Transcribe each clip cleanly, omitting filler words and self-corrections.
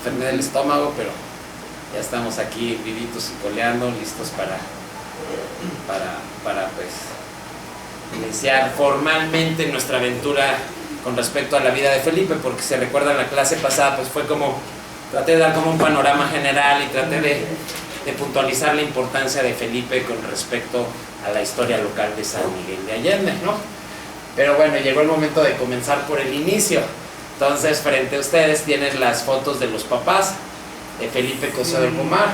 enfermé del estómago, pero ya estamos aquí vivitos y coleando, listos para pues iniciar formalmente nuestra aventura con respecto a la vida de Felipe, porque se recuerda en la clase pasada, pues fue como, traté de dar como un panorama general y traté de puntualizar la importancia de Felipe con respecto a la historia local de San Miguel de Allende, ¿no? Pero bueno, llegó el momento de comenzar por el inicio. Entonces, frente a ustedes tienen las fotos de los papás, de Felipe Cosío del Pomar,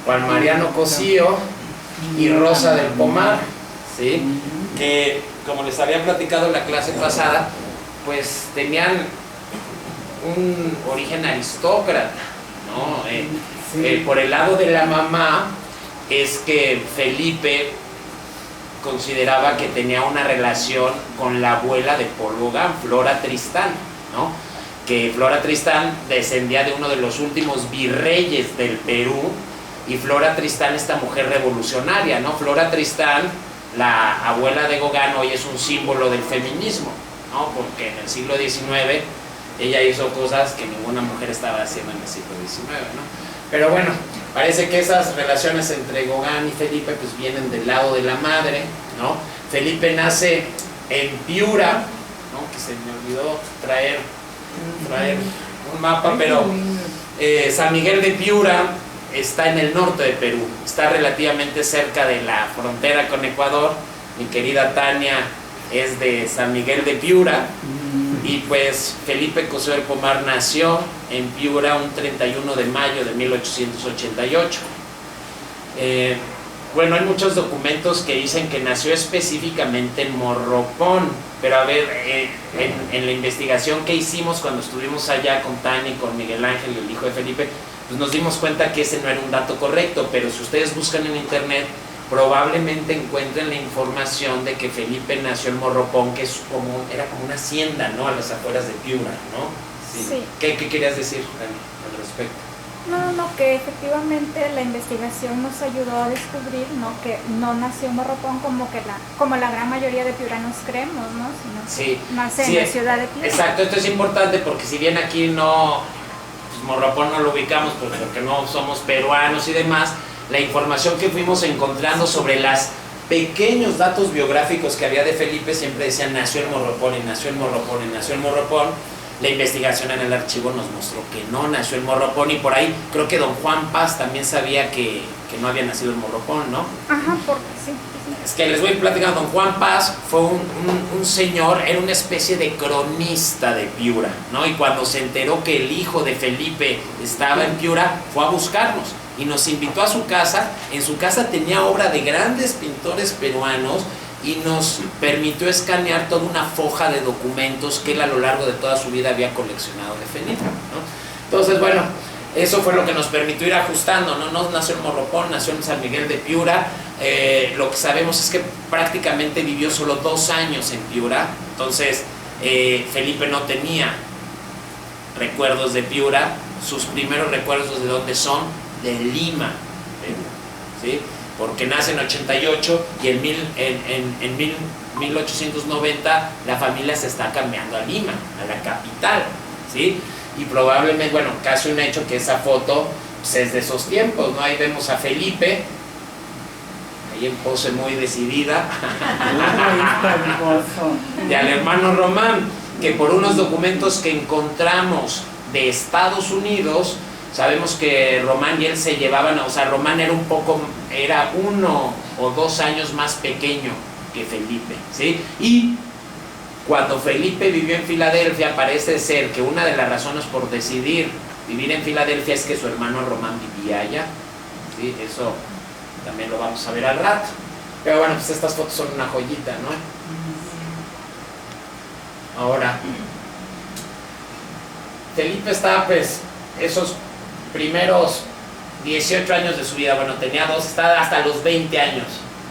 Juan Mariano Cosío y Rosa del Pomar, ¿sí? Que, como les había platicado en la clase pasada, pues tenían un origen aristócrata, ¿no? Por el lado de la mamá es que Felipe consideraba que tenía una relación con la abuela de Paul Gauguin, Flora Tristán, ¿no? Que Flora Tristán descendía de uno de los últimos virreyes del Perú, y Flora Tristán, esta mujer revolucionaria, ¿no? Flora Tristán, la abuela de Gauguin, hoy es un símbolo del feminismo, ¿no? Porque en el siglo XIX ella hizo cosas que ninguna mujer estaba haciendo en el siglo XIX, ¿no? Pero bueno, parece que esas relaciones entre Gauguin y Felipe pues vienen del lado de la madre, ¿no? Felipe nace en Piura, ¿no? Que se me olvidó traer un mapa, pero San Miguel de Piura está en el norte de Perú, está relativamente cerca de la frontera con Ecuador. Mi querida Tania es de San Miguel de Piura. Y pues Felipe Cosío del Pomar nació en Piura un 31 de mayo de 1888. Bueno, hay muchos documentos que dicen que nació específicamente en Morropón, pero a ver, en la investigación que hicimos cuando estuvimos allá con Tani, con Miguel Ángel, el hijo de Felipe, pues nos dimos cuenta que ese no era un dato correcto, pero si ustedes buscan en internet, probablemente encuentren la información de que Felipe nació en Morropón, que es era como una hacienda, ¿no? A las afueras de Piura, ¿no? Sí. ¿Qué querías decir, Dani, al respecto? No, que efectivamente la investigación nos ayudó a descubrir, ¿no? Que no nació en Morropón como la gran mayoría de piuranos creemos, ¿no? Sino que nace en la ciudad de Piura. Exacto, esto es importante porque si bien aquí no, pues Morropón no lo ubicamos porque no somos peruanos y demás, la información que fuimos encontrando sobre los pequeños datos biográficos que había de Felipe siempre decían nació en Morropón y nació en Morropón y nació en Morropón. La investigación en el archivo nos mostró que no nació en Morropón, y por ahí creo que don Juan Paz también sabía que no había nacido en Morropón, ¿no? Ajá, porque sí. Es que les voy platicando, don Juan Paz fue un señor, era una especie de cronista de Piura, ¿no? Y cuando se enteró que el hijo de Felipe estaba en Piura, fue a buscarnos y nos invitó a su casa. En su casa tenía obra de grandes pintores peruanos y nos permitió escanear toda una foja de documentos que él a lo largo de toda su vida había coleccionado de Felipe, ¿no? Entonces, bueno, eso fue lo que nos permitió ir ajustando, ¿no? No nació en Morropón, nació en San Miguel de Piura. Lo que sabemos es que prácticamente vivió solo 2 años en Piura. Entonces, Felipe no tenía recuerdos de Piura. Sus primeros recuerdos de dónde son, de Lima, ¿sí? Porque nace en 88 y en 1890 la familia se está cambiando a Lima, a la capital, ¿sí? Y probablemente, bueno, casi un hecho que esa foto pues, es de esos tiempos, ¿no? Ahí vemos a Felipe, ahí en pose muy decidida, y al hermano Román, que por unos documentos que encontramos de Estados Unidos, sabemos que Román y él se llevaban, o sea, Román era 1 o 2 años más pequeño que Felipe, ¿sí? Y cuando Felipe vivió en Filadelfia, parece ser que una de las razones por decidir vivir en Filadelfia es que su hermano Román vivía allá, ¿sí? Eso también lo vamos a ver al rato. Pero bueno, pues estas fotos son una joyita, ¿no? Ahora, Felipe estaba, pues, esos primeros 18 años de su vida, bueno, tenía 2, está hasta los 20 años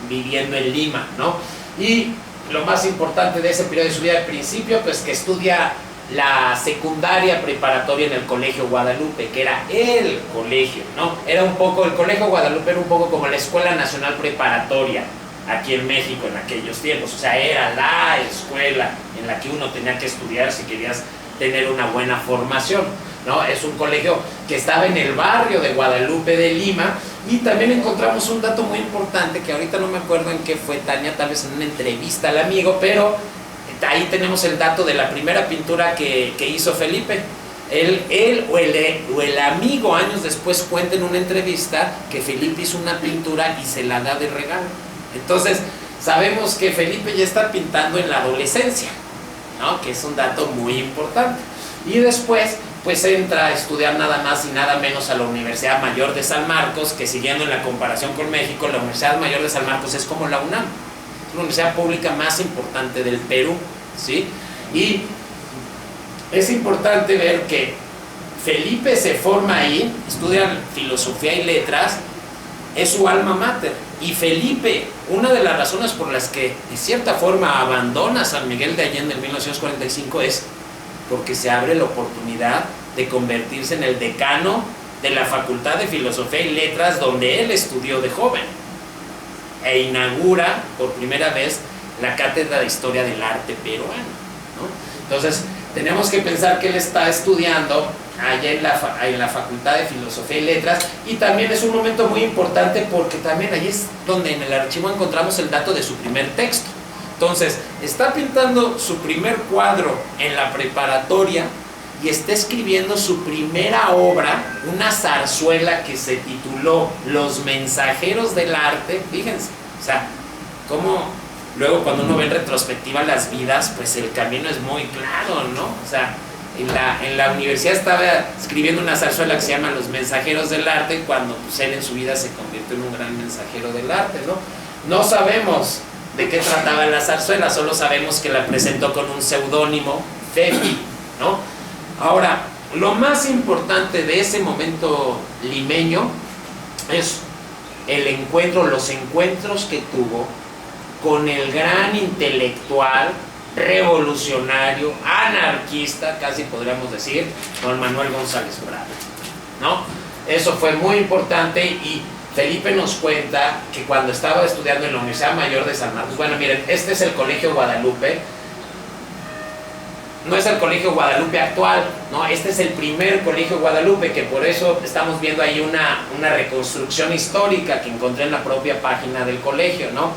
viviendo en Lima, ¿no? Y lo más importante de ese periodo de su vida, al principio, pues que estudia la secundaria preparatoria en el Colegio Guadalupe, que era el colegio, ¿no? El Colegio Guadalupe era un poco como la Escuela Nacional Preparatoria aquí en México en aquellos tiempos, o sea, era la escuela en la que uno tenía que estudiar si querías tener una buena formación. ¿no? Es un colegio que estaba en el barrio de Guadalupe de Lima. Y también encontramos un dato muy importante que ahorita no me acuerdo en qué fue, Tania, tal vez en una entrevista al amigo, pero ahí tenemos el dato de la primera pintura que hizo Felipe. Él o el amigo años después cuenta en una entrevista que Felipe hizo una pintura y se la da de regalo. Entonces sabemos que Felipe ya está pintando en la adolescencia, ¿no? Que es un dato muy importante. Y después pues entra a estudiar nada más y nada menos a la Universidad Mayor de San Marcos, que siguiendo en la comparación con México, la Universidad Mayor de San Marcos es como la UNAM, es la universidad pública más importante del Perú, ¿sí? Y es importante ver que Felipe se forma ahí, estudia filosofía y letras, es su alma mater. Y Felipe, una de las razones por las que de cierta forma abandona San Miguel de Allende en 1945 es porque se abre la oportunidad de convertirse en el decano de la Facultad de Filosofía y Letras, donde él estudió de joven, e inaugura por primera vez la Cátedra de Historia del Arte Peruano, ¿no? Entonces tenemos que pensar que él está estudiando allá en la Facultad de Filosofía y Letras, y también es un momento muy importante porque también ahí es donde en el archivo encontramos el dato de su primer texto. Entonces, está pintando su primer cuadro en la preparatoria y está escribiendo su primera obra, una zarzuela que se tituló Los Mensajeros del Arte. Fíjense, o sea, cómo luego cuando uno ve en retrospectiva las vidas, pues el camino es muy claro, ¿no? O sea, en la universidad estaba escribiendo una zarzuela que se llama Los Mensajeros del Arte, cuando pues, él en su vida se convirtió en un gran mensajero del arte, ¿no? No sabemos de qué trataba la zarzuela, solo sabemos que la presentó con un seudónimo, Fefi, ¿no? Ahora, lo más importante de ese momento limeño es los encuentros que tuvo con el gran intelectual, revolucionario, anarquista, casi podríamos decir, don Manuel González Prada, ¿no? Eso fue muy importante y Felipe nos cuenta que cuando estaba estudiando en la Universidad Mayor de San Marcos, bueno, miren, este es el Colegio Guadalupe, no es el Colegio Guadalupe actual, ¿no? Este es el primer Colegio Guadalupe, que por eso estamos viendo ahí una reconstrucción histórica que encontré en la propia página del colegio, ¿no?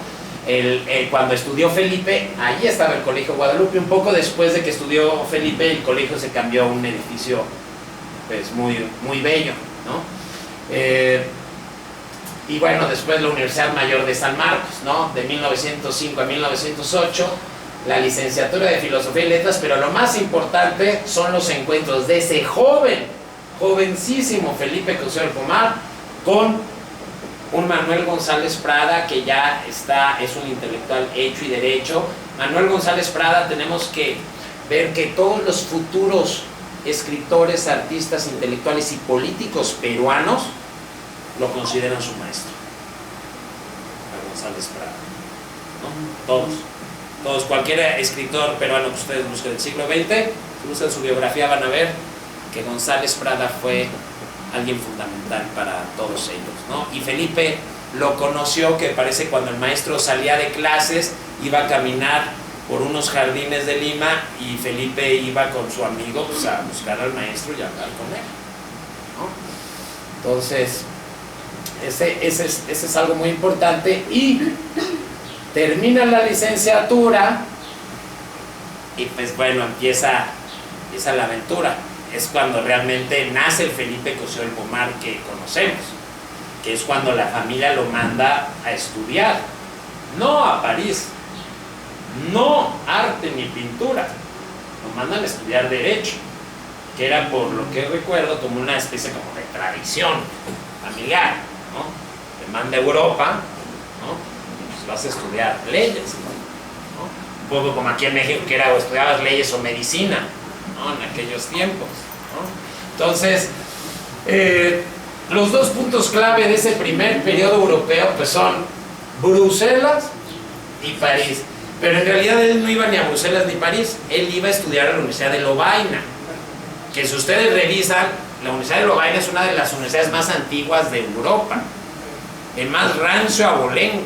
Cuando estudió Felipe, ahí estaba el Colegio Guadalupe. Un poco después de que estudió Felipe, el colegio se cambió a un edificio pues muy, muy bello, ¿no? Y bueno, después la Universidad Mayor de San Marcos, ¿no? De 1905 a 1908, la licenciatura de Filosofía y Letras, pero lo más importante son los encuentros de ese jovencísimo Felipe Cosío del Pomar con un Manuel González Prada que ya es un intelectual hecho y derecho. Manuel González Prada, tenemos que ver que todos los futuros escritores, artistas, intelectuales y políticos peruanos lo consideran su maestro, Manuel González Prada, ¿no? Todos, cualquier escritor peruano que ustedes busquen del siglo XX, si buscan su biografía van a ver que González Prada fue alguien fundamental para todos ellos, ¿no? Y Felipe lo conoció, que parece cuando el maestro salía de clases, iba a caminar por unos jardines de Lima y Felipe iba con su amigo pues, a buscar al maestro y a hablar con él, ¿no? Entonces, ese es algo muy importante. Y termina la licenciatura y pues bueno, empieza la aventura. Es cuando realmente nace el Felipe Cosío del Pomar que conocemos, que es cuando la familia lo manda a estudiar, no a París, no arte ni pintura, lo mandan a estudiar derecho, que era, por lo que recuerdo, como una especie como de tradición familiar, ¿no? Te manda a Europa, ¿no? Pues vas a estudiar leyes, ¿no? Un poco como aquí en México, que era o estudiabas leyes o medicina, ¿no? En aquellos tiempos, ¿no? Entonces, los dos puntos clave de ese primer periodo europeo pues son Bruselas y París. Pero en realidad él no iba ni a Bruselas ni París, él iba a estudiar a la Universidad de Lovaina, que si ustedes revisan, la Universidad de Lovaina es una de las universidades más antiguas de Europa, el más rancio abolengo,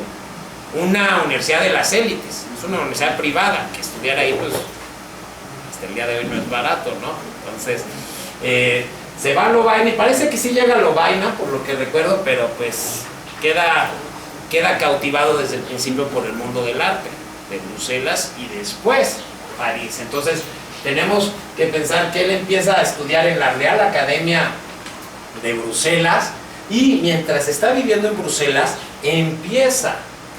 una universidad de las élites, es una universidad privada, que estudiar ahí pues hasta el día de hoy no es barato, ¿no? Entonces, Se va a Lovaina y parece que sí llega a Lovaina, por lo que recuerdo, pero pues queda cautivado desde el principio por el mundo del arte, de Bruselas y después París. Entonces tenemos que pensar que él empieza a estudiar en la Real Academia de Bruselas y mientras está viviendo en Bruselas empieza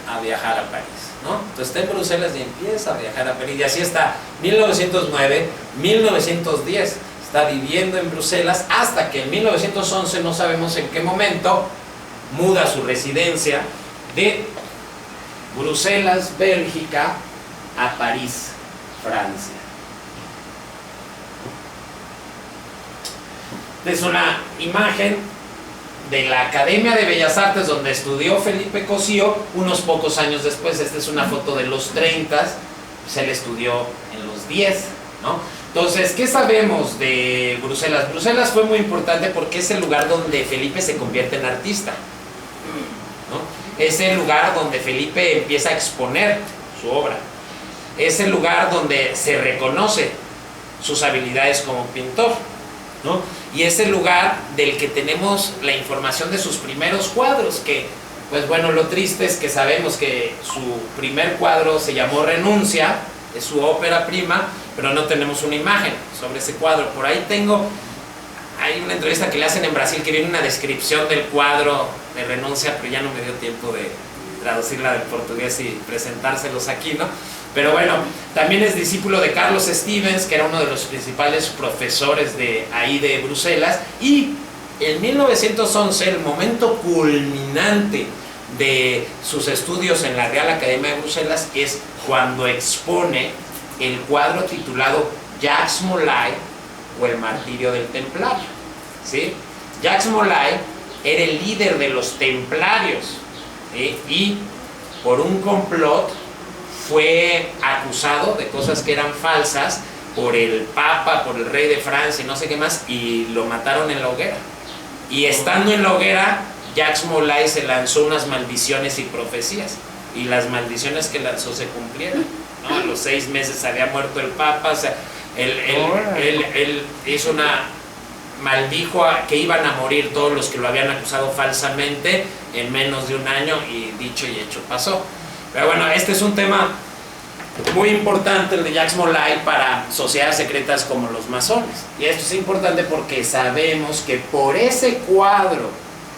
a viajar a París, ¿no? Entonces está en Bruselas y empieza a viajar a París y así está 1909, 1910 está viviendo en Bruselas hasta que en 1911, no sabemos en qué momento, muda su residencia de Bruselas, Bélgica, a París, Francia. Es una imagen de la Academia de Bellas Artes donde estudió Felipe Cosío unos pocos años después. Esta es una foto de los 30, pues él estudió en los 10, ¿no? Entonces, ¿qué sabemos de Bruselas? Bruselas fue muy importante porque es el lugar donde Felipe se convierte en artista, ¿no? Es el lugar donde Felipe empieza a exponer su obra. Es el lugar donde se reconoce sus habilidades como pintor, ¿no? Y es el lugar del que tenemos la información de sus primeros cuadros, que, pues bueno, lo triste es que sabemos que su primer cuadro se llamó Renuncia, es su ópera prima, pero no tenemos una imagen sobre ese cuadro. Por ahí hay una entrevista que le hacen en Brasil que viene una descripción del cuadro de Renuncia, pero ya no me dio tiempo de traducirla del portugués y presentárselos aquí, ¿no? Pero bueno, también es discípulo de Carlos Stevens, que era uno de los principales profesores de ahí de Bruselas, y en 1911, el momento culminante de sus estudios en la Real Academia de Bruselas es cuando expone el cuadro titulado Jacques Molay o el martirio del templario, ¿sí? Jacques Molay era el líder de los templarios, ¿sí? Y por un complot fue acusado de cosas que eran falsas por el Papa, por el rey de Francia y no sé qué más, y lo mataron en la hoguera. Y estando en la hoguera, Jacques Molay se lanzó unas maldiciones y profecías, y las maldiciones que lanzó se cumplieron, ¿no? A los 6 meses había muerto el Papa. O sea, él hizo maldijo que iban a morir todos los que lo habían acusado falsamente en menos de un año, y dicho y hecho pasó. Pero bueno, este es un tema muy importante, el de Jacques Molay, para sociedades secretas como los masones. Y esto es importante porque sabemos que por ese cuadro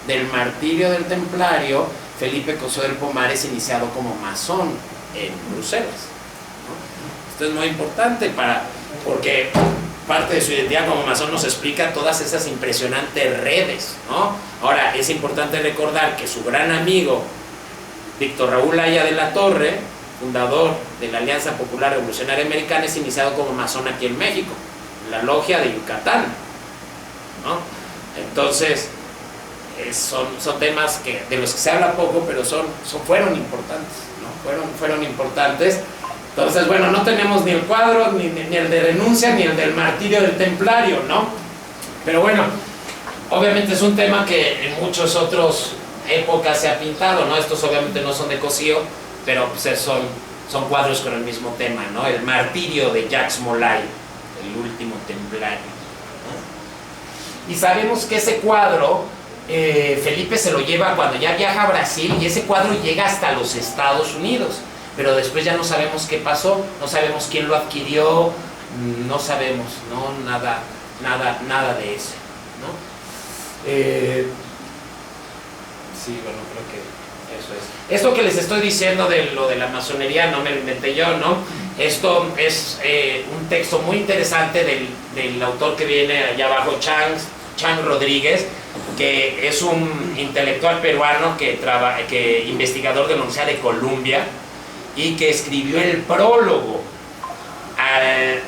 del martirio del templario, Felipe Cosío del Pomar es iniciado como masón en Bruselas, ¿no? Esto es muy importante porque parte de su identidad como masón nos explica todas esas impresionantes redes, ¿no? Ahora, es importante recordar que su gran amigo Víctor Raúl Haya de la Torre, fundador de la Alianza Popular Revolucionaria Americana, es iniciado como masón aquí en México, en la logia de Yucatán, ¿no? Entonces, son temas de los que se habla poco, pero fueron importantes, ¿no? Fueron importantes. Entonces, bueno, no tenemos ni el cuadro, ni el de Renuncia, ni el del martirio del templario, ¿no? Pero bueno, obviamente es un tema que en muchas otras épocas se ha pintado, ¿no? Estos obviamente no son de Cosío, pero pues son cuadros con el mismo tema, ¿no? El martirio de Jacques Molay, el último templario, ¿no? Y sabemos que ese cuadro Felipe se lo lleva cuando ya viaja a Brasil, y ese cuadro llega hasta los Estados Unidos, pero después ya no sabemos qué pasó, no sabemos quién lo adquirió, no sabemos, ¿no? Nada de eso, ¿no? Sí, bueno, creo que eso es. Esto que les estoy diciendo de lo de la masonería no me lo inventé yo, ¿no? Esto es un texto muy interesante del autor que viene allá abajo, Chang Rodríguez, que es un intelectual peruano que investigador de la Universidad de Columbia, y que escribió el prólogo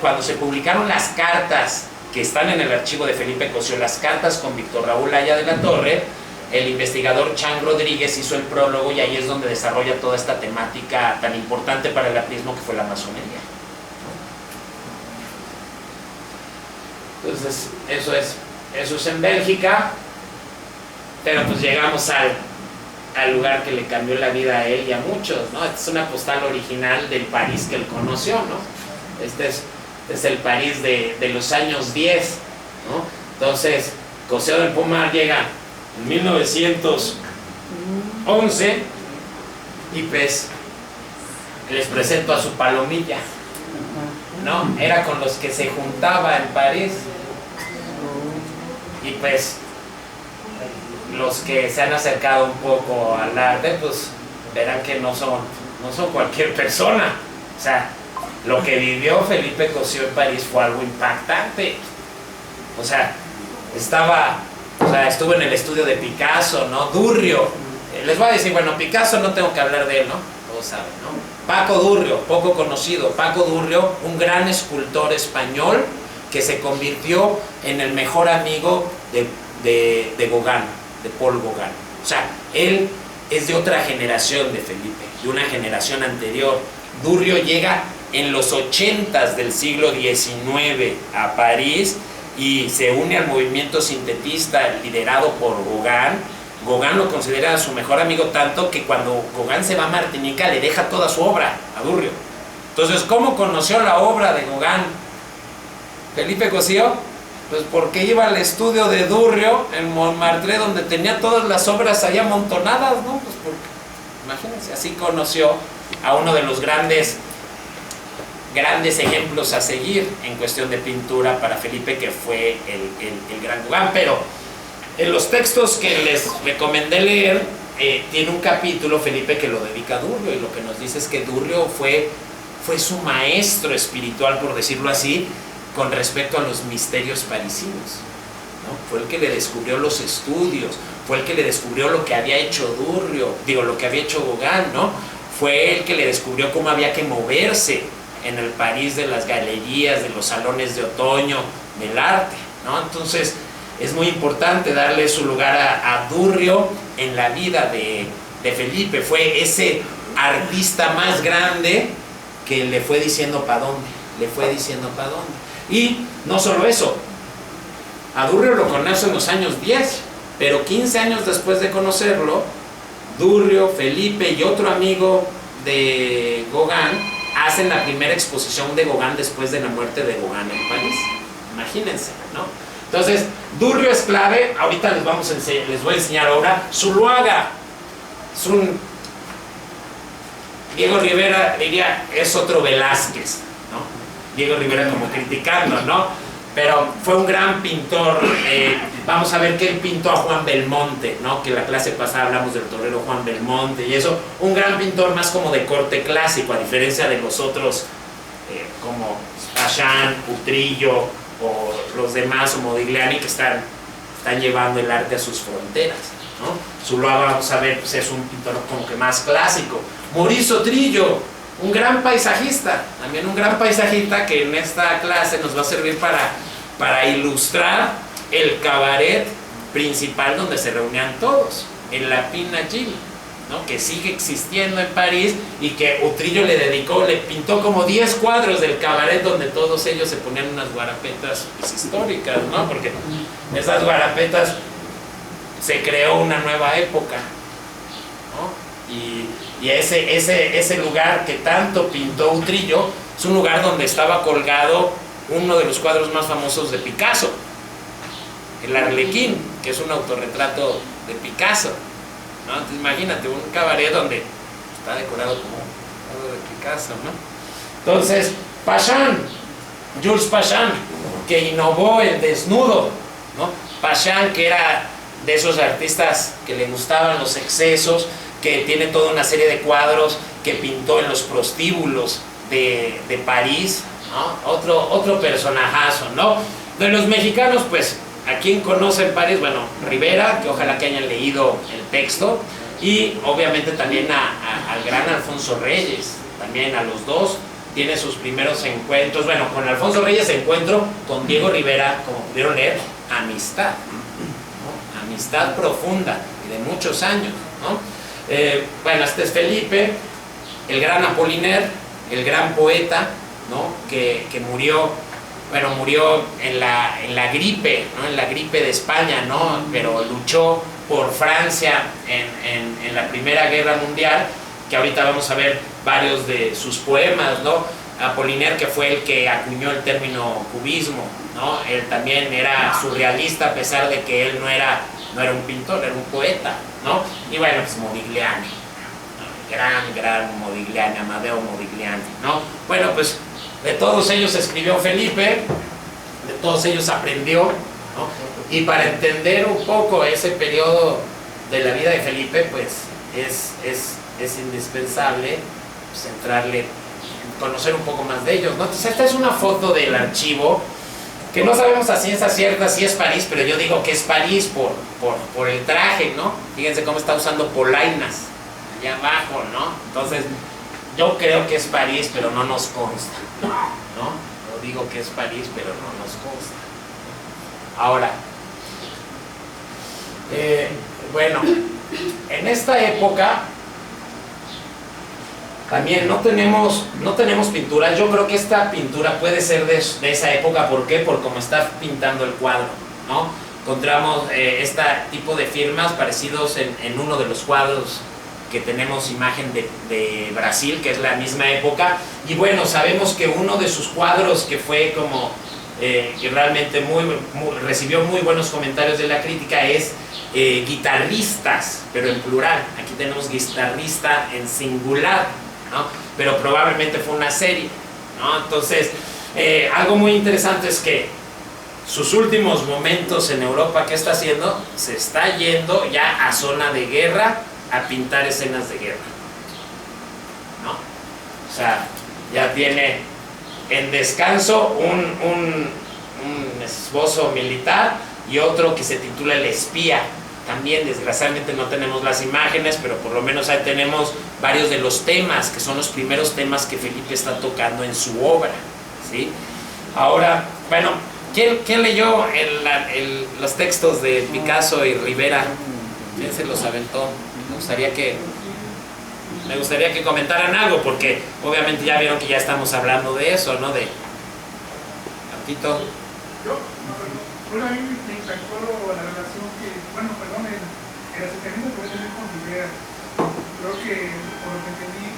cuando se publicaron las cartas que están en el archivo de Felipe Cosío, las cartas con Víctor Raúl Haya de la Torre. El investigador Chang Rodríguez hizo el prólogo, y ahí es donde desarrolla toda esta temática tan importante para el aprismo que fue la masonería. Entonces, eso es en Bélgica, pero pues llegamos al lugar que le cambió la vida a él y a muchos, ¿no? Esta es una postal original del París que él conoció, ¿no? Este es el París de los años 10, ¿no? Entonces, Cosío del Pomar llega en 1911 y pues les presento a su palomilla, ¿no? Era con los que se juntaba en París. Y pues los que se han acercado un poco al arte, pues verán que no son cualquier persona. O sea, lo que vivió Felipe Cosío en París fue algo impactante. O sea, estuvo en el estudio de Picasso, ¿no? Durrio. Les voy a decir, bueno, Picasso no tengo que hablar de él, ¿no? Todos saben, ¿no? Paco Durrio, poco conocido. Paco Durrio, un gran escultor español que se convirtió en el mejor amigo de Gauguin, de Paul Gauguin. O sea, él es de otra generación de Felipe, de una generación anterior. Durrio llega en los 80s del siglo XIX a París y se une al movimiento sintetista liderado por Gauguin. Gauguin lo considera su mejor amigo, tanto que cuando Gauguin se va a Martinica le deja toda su obra a Durrio. Entonces, ¿cómo conoció la obra de Gauguin Felipe Cosío? Pues porque iba al estudio de Durrio en Montmartre, donde tenía todas las obras ahí amontonadas, ¿no? Pues porque, imagínense, así conoció a uno de los grandes ejemplos a seguir en cuestión de pintura para Felipe, que fue el gran Gauguin. Pero en los textos que les recomendé leer, tiene un capítulo Felipe que lo dedica a Durrio, y lo que nos dice es que Durrio fue su maestro espiritual, por decirlo así, con respecto a los misterios parisinos, ¿no? Fue el que le descubrió los estudios, fue el que le descubrió lo que había hecho lo que había hecho Gauguin, ¿no? Fue el que le descubrió cómo había que moverse en el París de las galerías, de los salones de otoño, del arte, ¿no? Entonces, es muy importante darle su lugar a Durrio en la vida de Felipe. Fue ese artista más grande que le fue diciendo para dónde, Y no solo eso, a Durrio lo conoce en los años 10, pero 15 años después de conocerlo, Durrio, Felipe y otro amigo de Gauguin hacen la primera exposición de Gauguin después de la muerte de Gauguin en París. Imagínense, ¿no? Entonces, Durrio es clave. Ahorita les voy a enseñar ahora Zuloaga. Es un... Diego Rivera diría, es otro Velázquez, ¿no? Diego Rivera como criticando, ¿no? Pero fue un gran pintor. Vamos a ver que él pintó a Juan Belmonte, ¿no? Que la clase pasada hablamos del torero Juan Belmonte y eso. Un gran pintor más como de corte clásico, a diferencia de los otros como Pachán, Utrillo o los demás, o Modigliani, que están llevando el arte a sus fronteras, ¿no? Zuloaga, vamos a ver, pues es un pintor como que más clásico. Maurice Utrillo, un gran paisajista, también un gran paisajista que en esta clase nos va a servir para ilustrar el cabaret principal donde se reunían todos, en la Pina Gil, ¿no? Que sigue existiendo en París y que Utrillo le pintó como 10 cuadros del cabaret donde todos ellos se ponían unas guarapetas pues, históricas, ¿no? Porque esas guarapetas se creó una nueva época, ¿no? Y ese lugar que tanto pintó Utrillo es un lugar donde estaba colgado uno de los cuadros más famosos de Picasso, el Arlequín, que es un autorretrato de Picasso, ¿no? Entonces, imagínate un cabaret donde está decorado como algo de Picasso, ¿no? Entonces, Jules Pachán, que innovó el desnudo, ¿no? Pachán, que era de esos artistas que le gustaban los excesos, que tiene toda una serie de cuadros que pintó en los prostíbulos de París, ¿no? Otro personajazo, ¿no? De los mexicanos, pues, ¿a quién conoce en París? Bueno, Rivera, que ojalá que hayan leído el texto, y obviamente también al gran Alfonso Reyes, también a los dos, tiene sus primeros encuentros. Bueno, con Alfonso Reyes encuentro, con Diego Rivera, como pudieron leer, amistad, ¿no? Amistad profunda y de muchos años, ¿no? Bueno, este es Felipe, el gran Apollinaire, el gran poeta, ¿no? que murió en la gripe, ¿no? En la gripe de España, ¿no? Pero luchó por Francia en la Primera Guerra Mundial, que ahorita vamos a ver varios de sus poemas, ¿no? Apollinaire, que fue el que acuñó el término cubismo, ¿no? Él también era surrealista, a pesar de que él no era un pintor, era un poeta, ¿no? Y bueno, pues Modigliani, ¿no? Gran Modigliani, Amadeo Modigliani, ¿no? Bueno, pues de todos ellos escribió Felipe, de todos ellos aprendió, ¿no? Y para entender un poco ese periodo de la vida de Felipe, pues es indispensable pues, entrarle, conocer un poco más de ellos, ¿no? Entonces esta es una foto del archivo que no sabemos a ciencia cierta si es París, pero yo digo que es París por el traje, ¿no? Fíjense cómo está usando polainas allá abajo, ¿no? Entonces yo creo que es París, pero no nos consta, ¿no? Yo digo que es París, pero no nos consta. Ahora, bueno, en esta época también no tenemos pinturas. Yo creo que esta pintura puede ser de esa época. ¿Por qué? Por cómo está pintando el cuadro, ¿no? Encontramos este tipo de firmas parecidos en uno de los cuadros que tenemos imagen de Brasil, que es la misma época. Y bueno, sabemos que uno de sus cuadros que fue como que realmente recibió muy buenos comentarios de la crítica es guitarristas, pero en plural. Aquí tenemos guitarrista en singular, ¿no? Pero probablemente fue una serie, ¿no? Entonces, algo muy interesante es que sus últimos momentos en Europa, ¿qué está haciendo? Se está yendo ya a zona de guerra a pintar escenas de guerra, ¿no? O sea, ya tiene en descanso un esbozo militar y otro que se titula El espía. También desgraciadamente no tenemos las imágenes, pero por lo menos ahí tenemos varios de los temas, que son los primeros temas que Felipe está tocando en su obra, ¿sí? Ahora, bueno, ¿quién leyó los textos de Picasso y Rivera? ¿Quién se los aventó? Me gustaría que comentaran algo, porque obviamente ya vieron que ya estamos hablando de eso, ¿no? Tantito. Bueno, a mí me impactó la relación el acercamiento que voy a tener con Rivera. Creo que, por lo que entendí,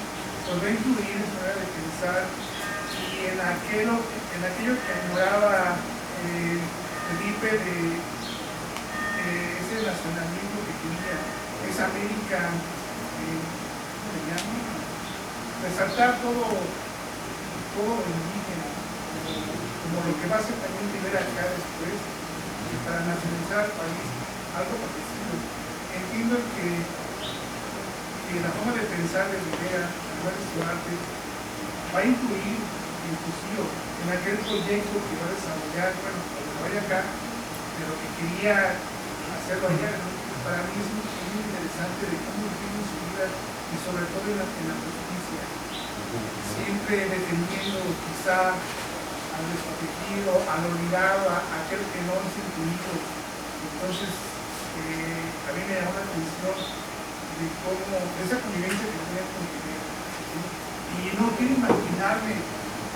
nos va a incluir en su manera de pensar y en aquello que añoraba Felipe de ese nacionalismo que tenía, esa América, ¿cómo le llaman? Resaltar todo lo indígena, como lo que va a hacer también Rivera acá después, para nacionalizar el país, algo parecido. Entiendo que la forma de pensar de Rivera, además de su arte, va a incluir inclusive en aquel proyecto que va a desarrollar, bueno, cuando se vaya acá, pero que quería hacerlo allá. Para mí es muy interesante de cómo vive su vida y sobre todo en la justicia, siempre defendiendo quizá al desprotegido, al olvidado, a aquel que no es incluido. Entonces, a mí me llama la atención de cómo, esa convivencia que tenía con Rivera, ¿sí? Y no quiero imaginarme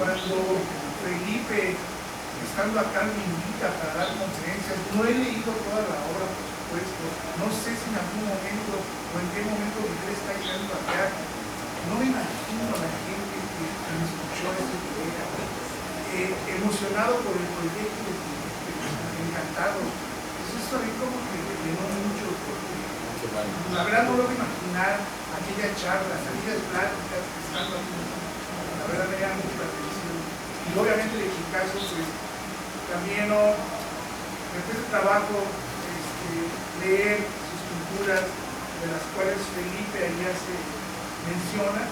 cuando Felipe, estando acá, me invita para dar conferencias. No he leído toda la obra, por supuesto, no sé si en algún momento o en qué momento Rivera está llegando acá. No me imagino a la gente que me escuchó ese Rivera, emocionado por el proyecto de Felipe, encantado. Eso a mí como que me llenó mucho, porque la verdad no logro imaginar aquella charla, aquellas pláticas que están aquí. La verdad me llama mucho la atención. Y obviamente de Picasso, pues también después de trabajo, leer sus pinturas, de las cuales Felipe allá se menciona.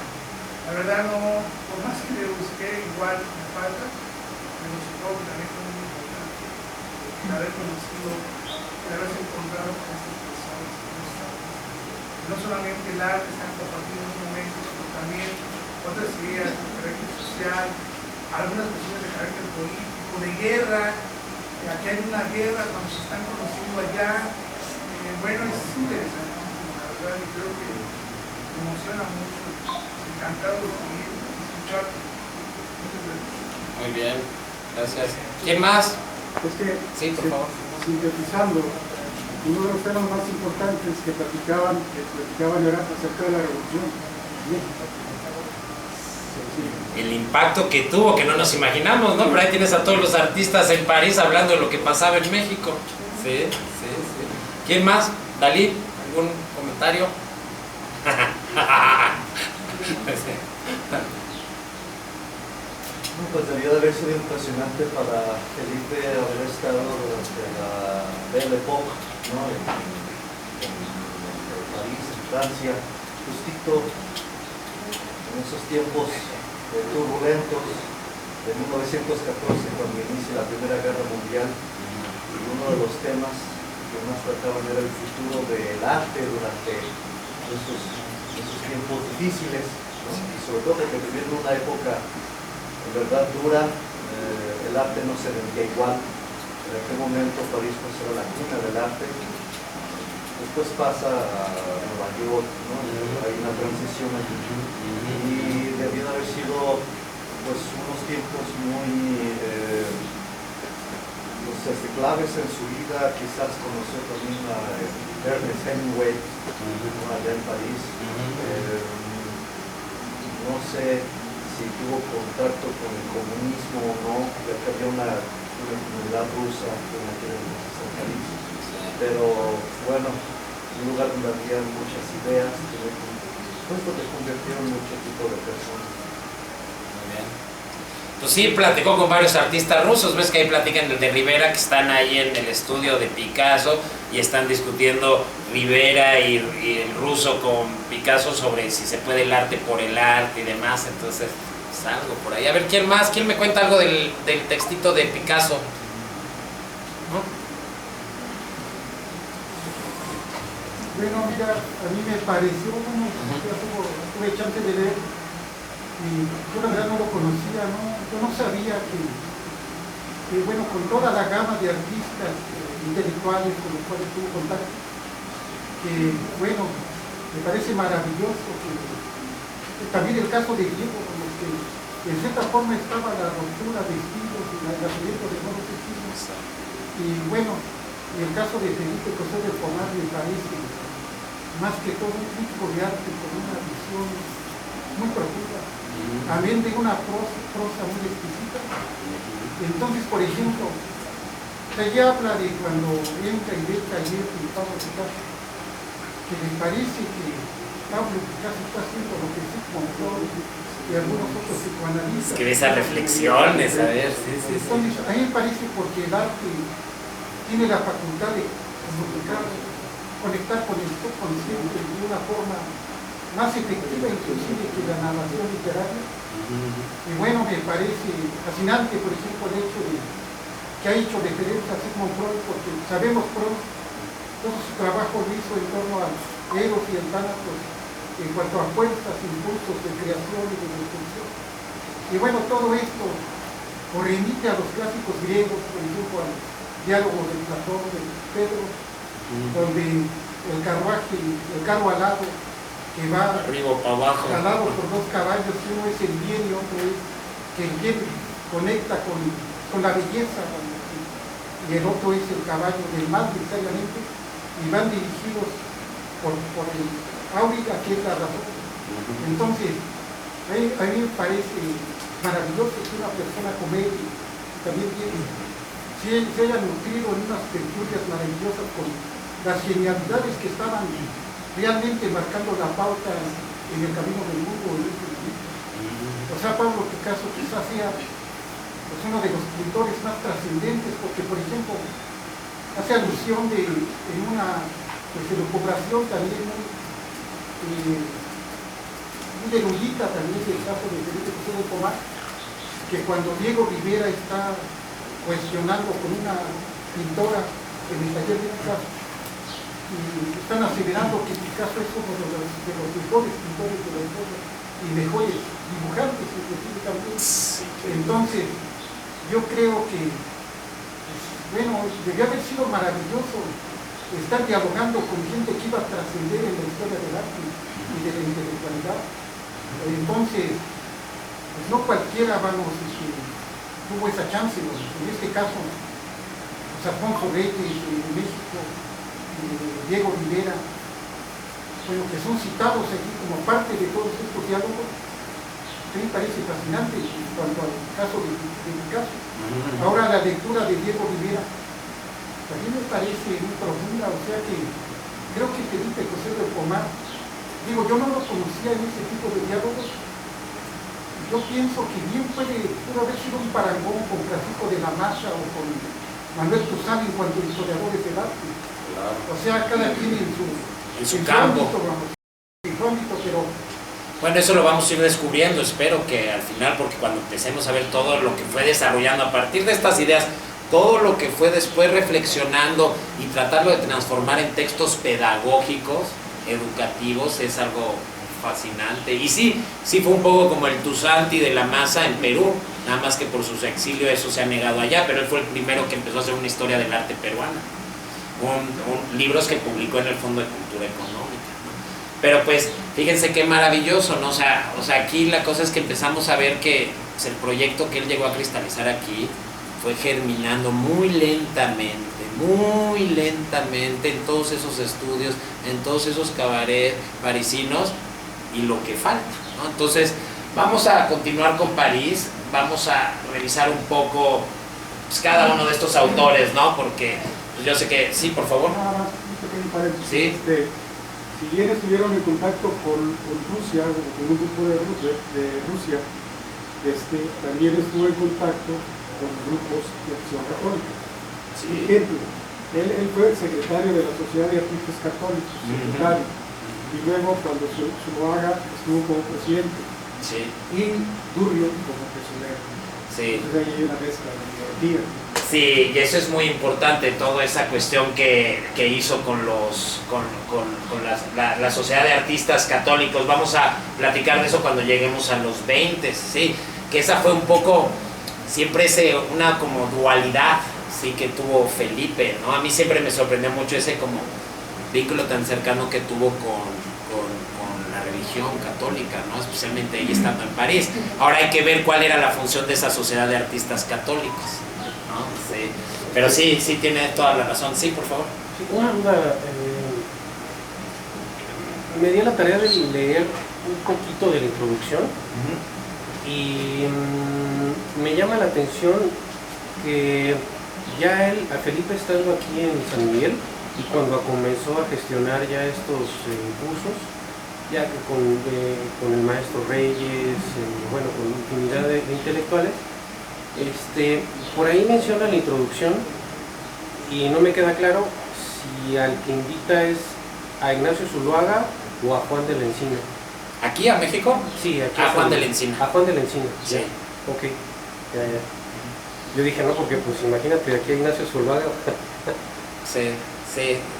La verdad no, por más que le busqué, igual me falta, pero supongo que también fue muy importante el haber conocido, el haberse encontrado con estas personas que no solamente el arte están compartiendo en un momento, sino también otras ideas de carácter social, algunas cuestiones de carácter político, de guerra. Aquí hay una guerra cuando se están conociendo allá. Bueno, es interesantísimo, la verdad, y creo que me emociona mucho. Encantado de seguir, escuchar. Muy bien, gracias. ¿Quién más? Es que, sí, por favor. Sintetizando, uno de los temas más importantes que platicaban era acerca de la revolución. Sí. el impacto que tuvo, que no nos imaginamos, ¿no? Pero ahí tienes a todos los artistas en París hablando de lo que pasaba en México. Sí. ¿Quién más? Dalí, ¿algún comentario? Pues debió de haber sido impresionante para Felipe haber estado durante la Belle Époque, ¿no? en París, en Francia, justito en esos tiempos turbulentos de 1914, cuando inicia la Primera Guerra Mundial, y uno de los temas que más trataban era el futuro del arte durante esos tiempos difíciles, ¿no? Y sobre todo porque viviendo una época en verdad dura, el arte no se vendía igual. En aquel momento París pues era la cuna del arte. Después pasa a Nueva York, ¿no? Hay una transición aquí. Y debió haber sido pues unos tiempos muy claves en su vida. Quizás conoció también a Ernest Hemingway, ¿no? Allá en París. No sé si tuvo contacto con el comunismo o no, ya que había una comunidad rusa en aquel entonces en París. Pero bueno, un lugar donde había muchas ideas, esto te convirtió en mucho tipo de personas. Muy bien. Pues sí, platicó con varios artistas rusos, ves que ahí platican de Rivera, que están ahí en el estudio de Picasso y están discutiendo Rivera y el ruso con Picasso sobre si se puede el arte por el arte y demás, entonces pues algo por ahí. A ver, ¿quién más? ¿Quién me cuenta algo del textito de Picasso? ¿No? Bueno, mira, a mí me pareció, bueno, tuve chance de leer, y yo la verdad no lo conocía, ¿no? Yo no sabía que bueno, con toda la gama de artistas intelectuales con los cuales tuve contacto, que bueno, me parece maravilloso que también el caso de Diego, como que en cierta forma estaba la ruptura de estilos y el nacimiento de nuevos estilos, y bueno, en el caso de Felipe José de Pomar me parece más que todo un crítico de arte con una visión muy profunda, también de una prosa muy exquisita. Entonces, por ejemplo, ella habla de cuando entra y ve el taller de Pablo Picasso, que me parece que Pablo Picasso está haciendo lo que Sigmund Freud y algunos otros psicoanalistas. Escribe esas reflexiones, a ver, sí. Entonces, a mí me parece porque el arte tiene la facultad de conectar con el subconsciente de una forma más efectiva inclusive que la narración literaria. Y bueno, me parece fascinante, por ejemplo, el hecho de que ha hecho referencia a Sigmund Freud, porque sabemos Freud, todo su trabajo lo hizo en torno al Eros y el Tánatos en cuanto a fuerzas, impulsos de creación y de destrucción. Y bueno, todo esto remite a los clásicos griegos, por ejemplo, al diálogo de Platón, de Pedro, donde el carruaje, el carro alado, que va arriba para abajo, alado por dos caballos, uno es el bien y otro es que el bien conecta con la belleza, y el otro es el caballo del mal necesariamente, y van dirigidos por el áuriga, que es la razón. Entonces, a mí me parece maravilloso que una persona como él también se haya nutrido en unas tertulias maravillosas con las genialidades que estaban realmente marcando la pauta en el camino del mundo. O sea, Pablo Picasso quizás sea pues, uno de los pintores más trascendentes, porque por ejemplo hace alusión en una elucubración también muy erudita también del caso de Felipe José de Pomar, que cuando Diego Rivera está cuestionando con una pintora en el taller de Picasso, y están aseverando que Picasso es uno de los mejores pintores de la historia y mejores dibujantes inclusive también. Entonces yo creo que bueno, debió haber sido maravilloso estar dialogando con gente que iba a trascender en la historia del arte y de la intelectualidad. Entonces pues no cualquiera tuvo esa chance, ¿no? En este caso pues Alfonso Reyes de México, Diego Rivera, bueno, que son citados aquí como parte de todos estos diálogos, a mí me parece fascinante en cuanto al caso de Picasso. Ahora la lectura de Diego Rivera también me parece muy profunda, o sea que creo que Felipe José de Pomar, digo, yo no lo conocía en ese tipo de diálogos. Yo pienso que bien pudo haber sido un parangón con Francisco de la Maza o con Manuel Tuzán en cuanto a historiadores del arte. Claro. O sea, cada quien en su campo. En su ámbito, pero... Bueno, eso lo vamos a ir descubriendo, espero que al final, porque cuando empecemos a ver todo lo que fue desarrollando a partir de estas ideas, todo lo que fue después reflexionando y tratarlo de transformar en textos pedagógicos, educativos, es algo fascinante. Y sí fue un poco como el Tuzanti de la Maza en Perú, nada más que por su exilio eso se ha negado allá, pero él fue el primero que empezó a hacer una historia del arte peruana, libros que publicó en el Fondo de Cultura Económica, ¿no? Pero pues fíjense qué maravilloso, ¿no? O sea, aquí la cosa es que empezamos a ver que pues, el proyecto que él llegó a cristalizar aquí fue germinando muy lentamente en todos esos estudios, en todos esos cabarets parisinos, y lo que falta, ¿no? Entonces vamos a continuar con París, vamos a revisar un poco pues, cada uno de estos autores, ¿no? Porque pues, yo sé que... Sí, por favor. Nada más, un pequeño paréntesis. ¿Sí? Si bien estuvieron en contacto con Rusia, con un grupo de Rusia, también estuvo en contacto con grupos de acción católica. Sí. Por ejemplo, él fue el secretario de la Sociedad de Artistas Católicos, secretario, y luego cuando Zuluaga estuvo como presidente, sí, y Durrio como tesorero. Sí. Entonces ahí hay una mezcla de ideologías. Sí, y eso es muy importante, toda esa cuestión que hizo con la Sociedad de Artistas Católicos. Vamos a platicar de eso cuando lleguemos a los 20, sí, que esa fue un poco, siempre una como dualidad, sí, que tuvo Felipe, ¿no? A mí siempre me sorprendió mucho ese como vínculo tan cercano que tuvo con la religión católica, ¿no? Especialmente ella estando en París. Ahora hay que ver cuál era la función de esa Sociedad de Artistas Católicos, ¿no? Sí. Pero sí tiene toda la razón. Sí, por favor. Sí, una duda. Me di la tarea de leer un poquito de la introducción y me llama la atención que ya a Felipe estando aquí en San Miguel, y cuando comenzó a gestionar ya estos cursos, ya con el maestro Reyes, bueno, con infinidad de intelectuales, por ahí menciona la introducción y no me queda claro si al que invita es a Ignacio Zuluaga o a Juan de la Encina. ¿Aquí a México? Sí, aquí a Juan de la Encina. A Juan de la Encina, sí. Ya. Ok, ya. Yo dije, no, porque pues imagínate, aquí a Ignacio Zuluaga.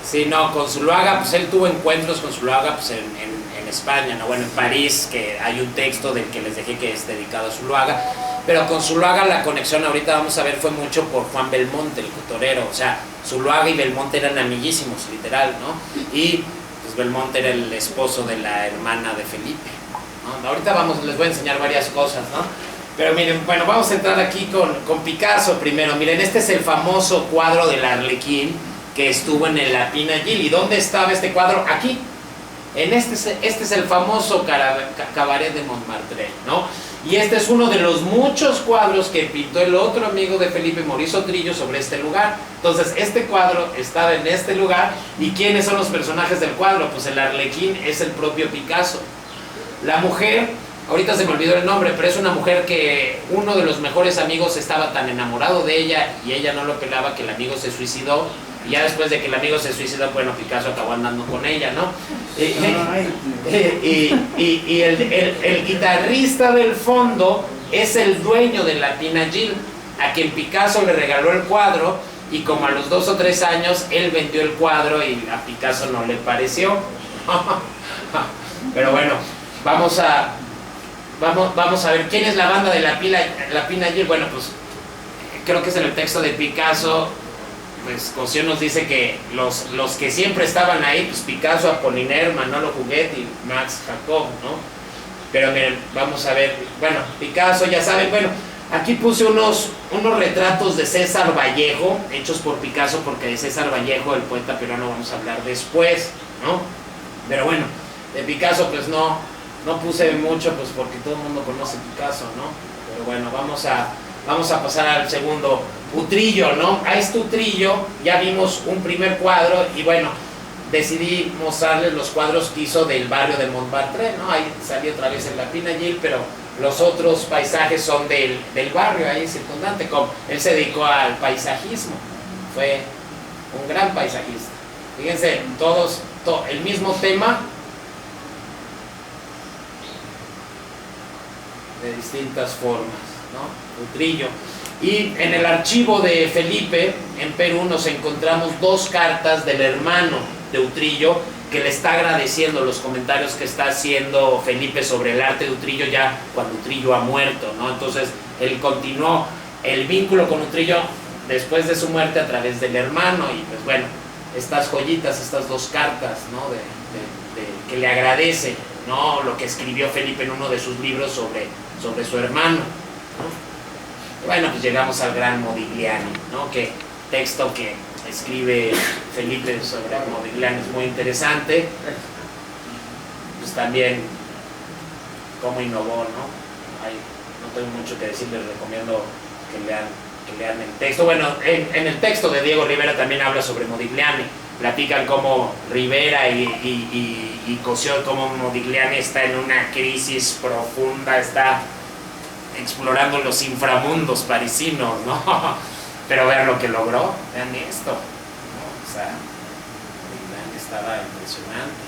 Sí, no, con Zuluaga, pues él tuvo encuentros con Zuluaga pues, en España, ¿no? Bueno, en París, que hay un texto del que les dejé que es dedicado a Zuluaga, pero con Zuluaga la conexión, ahorita vamos a ver, fue mucho por Juan Belmonte, el torero, o sea, Zuluaga y Belmonte eran amiguísimos, literal, ¿no? Y pues Belmonte era el esposo de la hermana de Felipe, ¿no? Ahorita les voy a enseñar varias cosas, ¿no? Pero miren, bueno, vamos a entrar aquí con Picasso primero. Miren, este es el famoso cuadro del Arlequín que estuvo en el Lapin Agile. ¿Y dónde estaba este cuadro? Aquí. Este es el famoso Cabaret de Montmartre, ¿no? Y este es uno de los muchos cuadros que pintó el otro amigo de Felipe, Mauricio Trillo, sobre este lugar. Entonces, este cuadro estaba en este lugar. ¿Y quiénes son los personajes del cuadro? Pues el Arlequín es el propio Picasso. La mujer, ahorita se me olvidó el nombre, pero es una mujer que uno de los mejores amigos estaba tan enamorado de ella y ella no lo pelaba que el amigo se suicidó. Y ya después de que el amigo se suicidó, bueno, Picasso acabó andando con ella, ¿no? Y el guitarrista del fondo es el dueño de Lapin Agile, a quien Picasso le regaló el cuadro, y como a los 2 o 3 años él vendió el cuadro y a Picasso no le pareció. Pero bueno, vamos a ver quién es la banda de Lapin Agile. Bueno, pues creo que es en el texto de Picasso. Pues Cosío nos dice que los que siempre estaban ahí, pues Picasso, Apollinaire, Manolo Juguetti, Max Jacob, ¿no? Pero miren, vamos a ver, bueno, Picasso, ya saben, bueno, aquí puse unos retratos de César Vallejo, hechos por Picasso, porque de César Vallejo, el poeta peruano, vamos a hablar después, ¿no? Pero bueno, de Picasso pues no No puse mucho, pues porque todo el mundo conoce Picasso, ¿no? Pero bueno, vamos a pasar al segundo. Utrillo, ¿no? A este Utrillo ya vimos un primer cuadro y bueno, decidí mostrarles los cuadros que hizo del barrio de Montmartre, ¿no? Ahí salí otra vez en la Pinagil, pero los otros paisajes son del barrio ahí circundante. Como él se dedicó al paisajismo, fue un gran paisajista. Fíjense, el mismo tema de distintas formas, ¿no? Utrillo. Y en el archivo de Felipe, en Perú, nos encontramos 2 cartas del hermano de Utrillo que le está agradeciendo los comentarios que está haciendo Felipe sobre el arte de Utrillo ya cuando Utrillo ha muerto, ¿no? Entonces, él continuó el vínculo con Utrillo después de su muerte a través del hermano y pues bueno, estas joyitas, estas 2 cartas, ¿no? Que le agradece, ¿no? Lo que escribió Felipe en uno de sus libros sobre su hermano, ¿no? Bueno, pues llegamos al gran Modigliani, ¿no? Que texto que escribe Felipe sobre Modigliani es muy interesante. Pues también cómo innovó, ¿no? No tengo mucho que decir, les recomiendo que lean el texto. Bueno, en el texto de Diego Rivera también habla sobre Modigliani. Platican cómo Rivera y Cossio, cómo Modigliani está en una crisis profunda, está explorando los inframundos parisinos, ¿no? Pero vean lo que logró, vean esto, ¿no? O sea, estaba impresionante.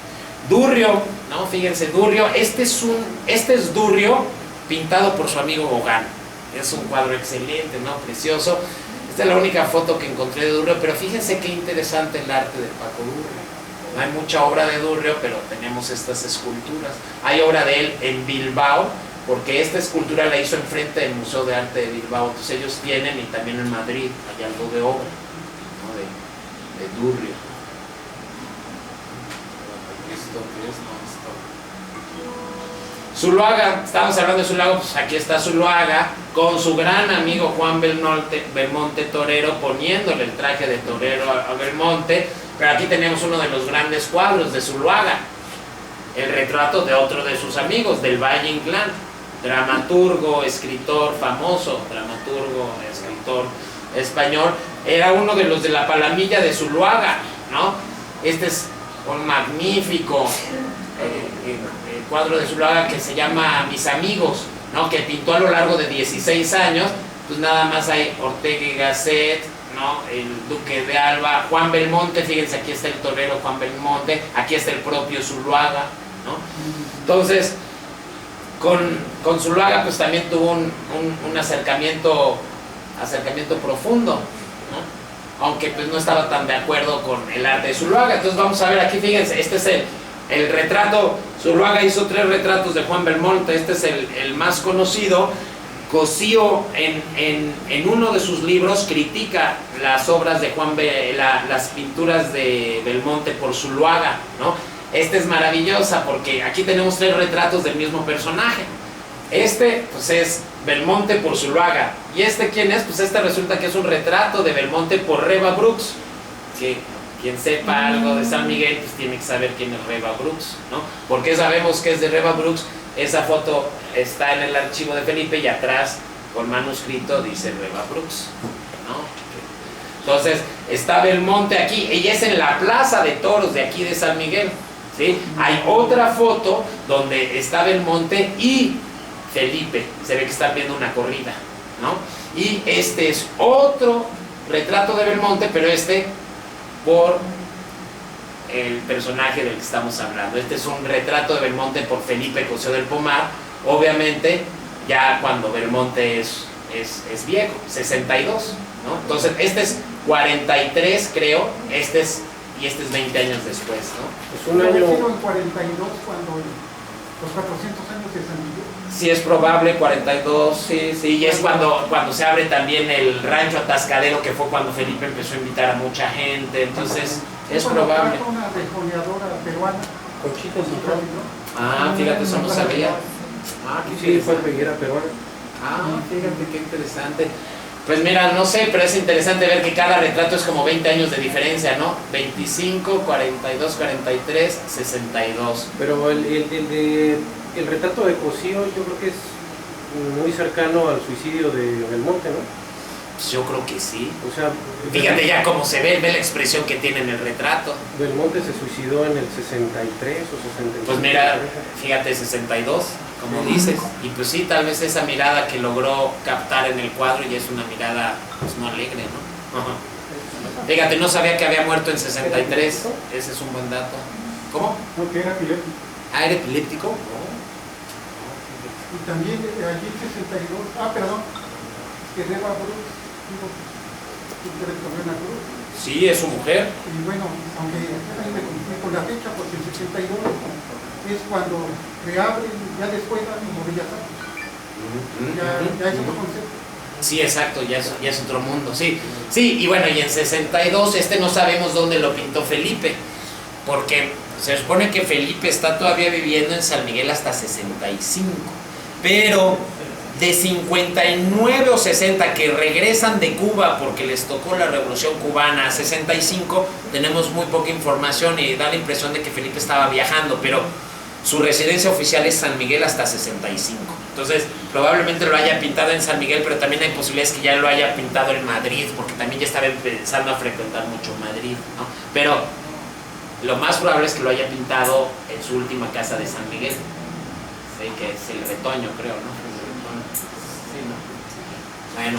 Durrio, ¿no? Fíjense, Durrio, este es Durrio pintado por su amigo Gauguin. Es un cuadro excelente, ¿no? Precioso. Esta es la única foto que encontré de Durrio, pero fíjense qué interesante el arte de Paco Durrio. No hay mucha obra de Durrio, pero tenemos estas esculturas. Hay obra de él en Bilbao, porque esta escultura la hizo enfrente del Museo de Arte de Bilbao, entonces ellos tienen, y también en Madrid hay algo de obra, ¿no? de Durrio. ¿Esto qué es? No, esto. Zuloaga, estábamos hablando de Zuloaga, pues aquí está Zuloaga, con su gran amigo Juan Belmonte Torero, poniéndole el traje de torero a Belmonte, pero aquí tenemos uno de los grandes cuadros de Zuloaga, el retrato de otro de sus amigos, del Valle Inclán. Dramaturgo, escritor famoso, dramaturgo, escritor español, era uno de los de la Palamilla de Zuloaga, ¿no? Este es un magnífico cuadro de Zuloaga que se llama Mis Amigos, ¿no? Que pintó a lo largo de 16 años, pues nada más hay Ortega y Gasset, ¿no? El Duque de Alba, Juan Belmonte, fíjense, aquí está el torero Juan Belmonte, aquí está el propio Zuloaga, ¿no? Entonces, con Zuloaga pues también tuvo un acercamiento profundo, ¿no? Aunque pues no estaba tan de acuerdo con el arte de Zuloaga. Entonces vamos a ver aquí, fíjense, este es el retrato. Zuloaga hizo 3 retratos de Juan Belmonte, este es el más conocido. Cossio en uno de sus libros critica las obras de las pinturas de Belmonte por Zuloaga, ¿no? Esta es maravillosa porque aquí tenemos 3 retratos del mismo personaje. Este pues es Belmonte por Zuloaga. ¿Y este quién es? Pues este resulta que es un retrato de Belmonte por Reva Brooks. Que quien sepa algo de San Miguel pues tiene que saber quién es Reva Brooks, ¿no? ¿Por qué sabemos que es de Reva Brooks? Esa foto está en el archivo de Felipe y atrás con manuscrito dice Reva Brooks, ¿no? Entonces está Belmonte aquí y es en la Plaza de Toros de aquí de San Miguel, ¿sí? Hay otra foto donde está Belmonte y Felipe, se ve que están viendo una corrida, ¿no? Y este es otro retrato de Belmonte, pero este por el personaje del que estamos hablando. Este es un retrato de Belmonte por Felipe Cossio del Pomar, obviamente ya cuando Belmonte es viejo, 62, ¿no? Entonces este es 43 creo, este es 20 años después, ¿no? Es un año en 42 cuando los 400 años de San Miguel. Sí, es probable, 42, sí, y es cuando se abre también el rancho Atascadero, que fue cuando Felipe empezó a invitar a mucha gente, entonces es probable. Una rejoneadora peruana. Conchita Central. Ah, fíjate, eso no sabía. Ah, sí, fue peguera peruana. Ah, fíjate qué interesante. Pues mira, no sé, pero es interesante ver que cada retrato es como 20 años de diferencia, ¿no? 25, 42, 43, 62. Pero el de el retrato de Cosío yo creo que es muy cercano al suicidio de Belmonte, ¿no? Pues yo creo que sí. O sea, fíjate ya cómo se ve la expresión que tiene en el retrato. Belmonte se suicidó en el 63 o 64. Pues mira, fíjate, 62, como dices. Y pues sí, tal vez esa mirada que logró captar en el cuadro ya es una mirada, pues no alegre, ¿no? Ajá. Fíjate, no sabía que había muerto en 63. Ese es un buen dato. ¿Cómo? No, que era epiléptico. Ah, ¿era epiléptico? Y también allí en 62, perdón, que Reba Brooks, Cruz. Sí, es su mujer. Y bueno, aunque ahí me confundí con la fecha, porque en 62 es cuando reabren, ya después como Bellas Artes. Ya es otro concepto. Sí, exacto, ya es otro mundo, sí. Sí, y bueno, y en 62 no sabemos dónde lo pintó Felipe, porque se supone que Felipe está todavía viviendo en San Miguel hasta 65, pero de 59 o 60 que regresan de Cuba porque les tocó la Revolución Cubana a 65, tenemos muy poca información y da la impresión de que Felipe estaba viajando, pero su residencia oficial es San Miguel hasta 65. Entonces, probablemente lo haya pintado en San Miguel, pero también hay posibilidades que ya lo haya pintado en Madrid, porque también ya estaba empezando a frecuentar mucho Madrid, ¿no? Pero lo más probable es que lo haya pintado en su última casa de San Miguel. Sí, que es el Retoño, creo, ¿no? Sí, ¿no? Bueno,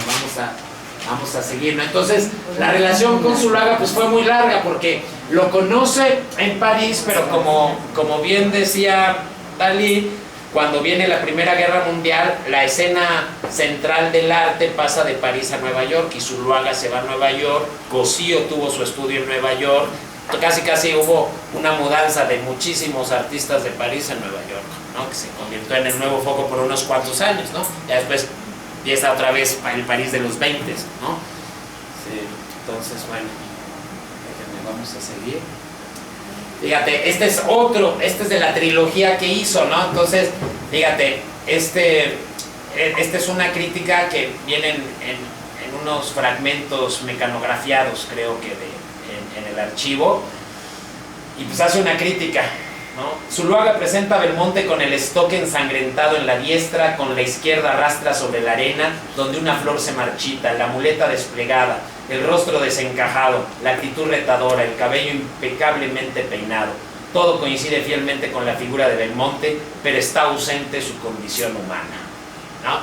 vamos a seguir, ¿no? Entonces, la relación con Zuloaga pues fue muy larga, porque lo conoce en París, pero como bien decía Dalí, cuando viene la Primera Guerra Mundial, la escena central del arte pasa de París a Nueva York, y Zuloaga se va a Nueva York. Cosío tuvo su estudio en Nueva York. Casi hubo una mudanza de muchísimos artistas de París a Nueva York, ¿no? Que se convirtió en el nuevo foco por unos cuantos años, ¿no? Ya después empieza otra vez el París de los 20, ¿no? Sí, entonces, bueno, vamos a seguir. Fíjate, este es de la trilogía que hizo, ¿no? Entonces, fíjate, esta es una crítica que viene en unos fragmentos mecanografiados, creo que en el archivo, y pues hace una crítica, ¿no? Zuloaga presenta a Belmonte con el estoque ensangrentado en la diestra, con la izquierda arrastra sobre la arena, donde una flor se marchita, la muleta desplegada, el rostro desencajado, la actitud retadora, el cabello impecablemente peinado. Todo coincide fielmente con la figura de Belmonte, pero está ausente su condición humana, ¿no?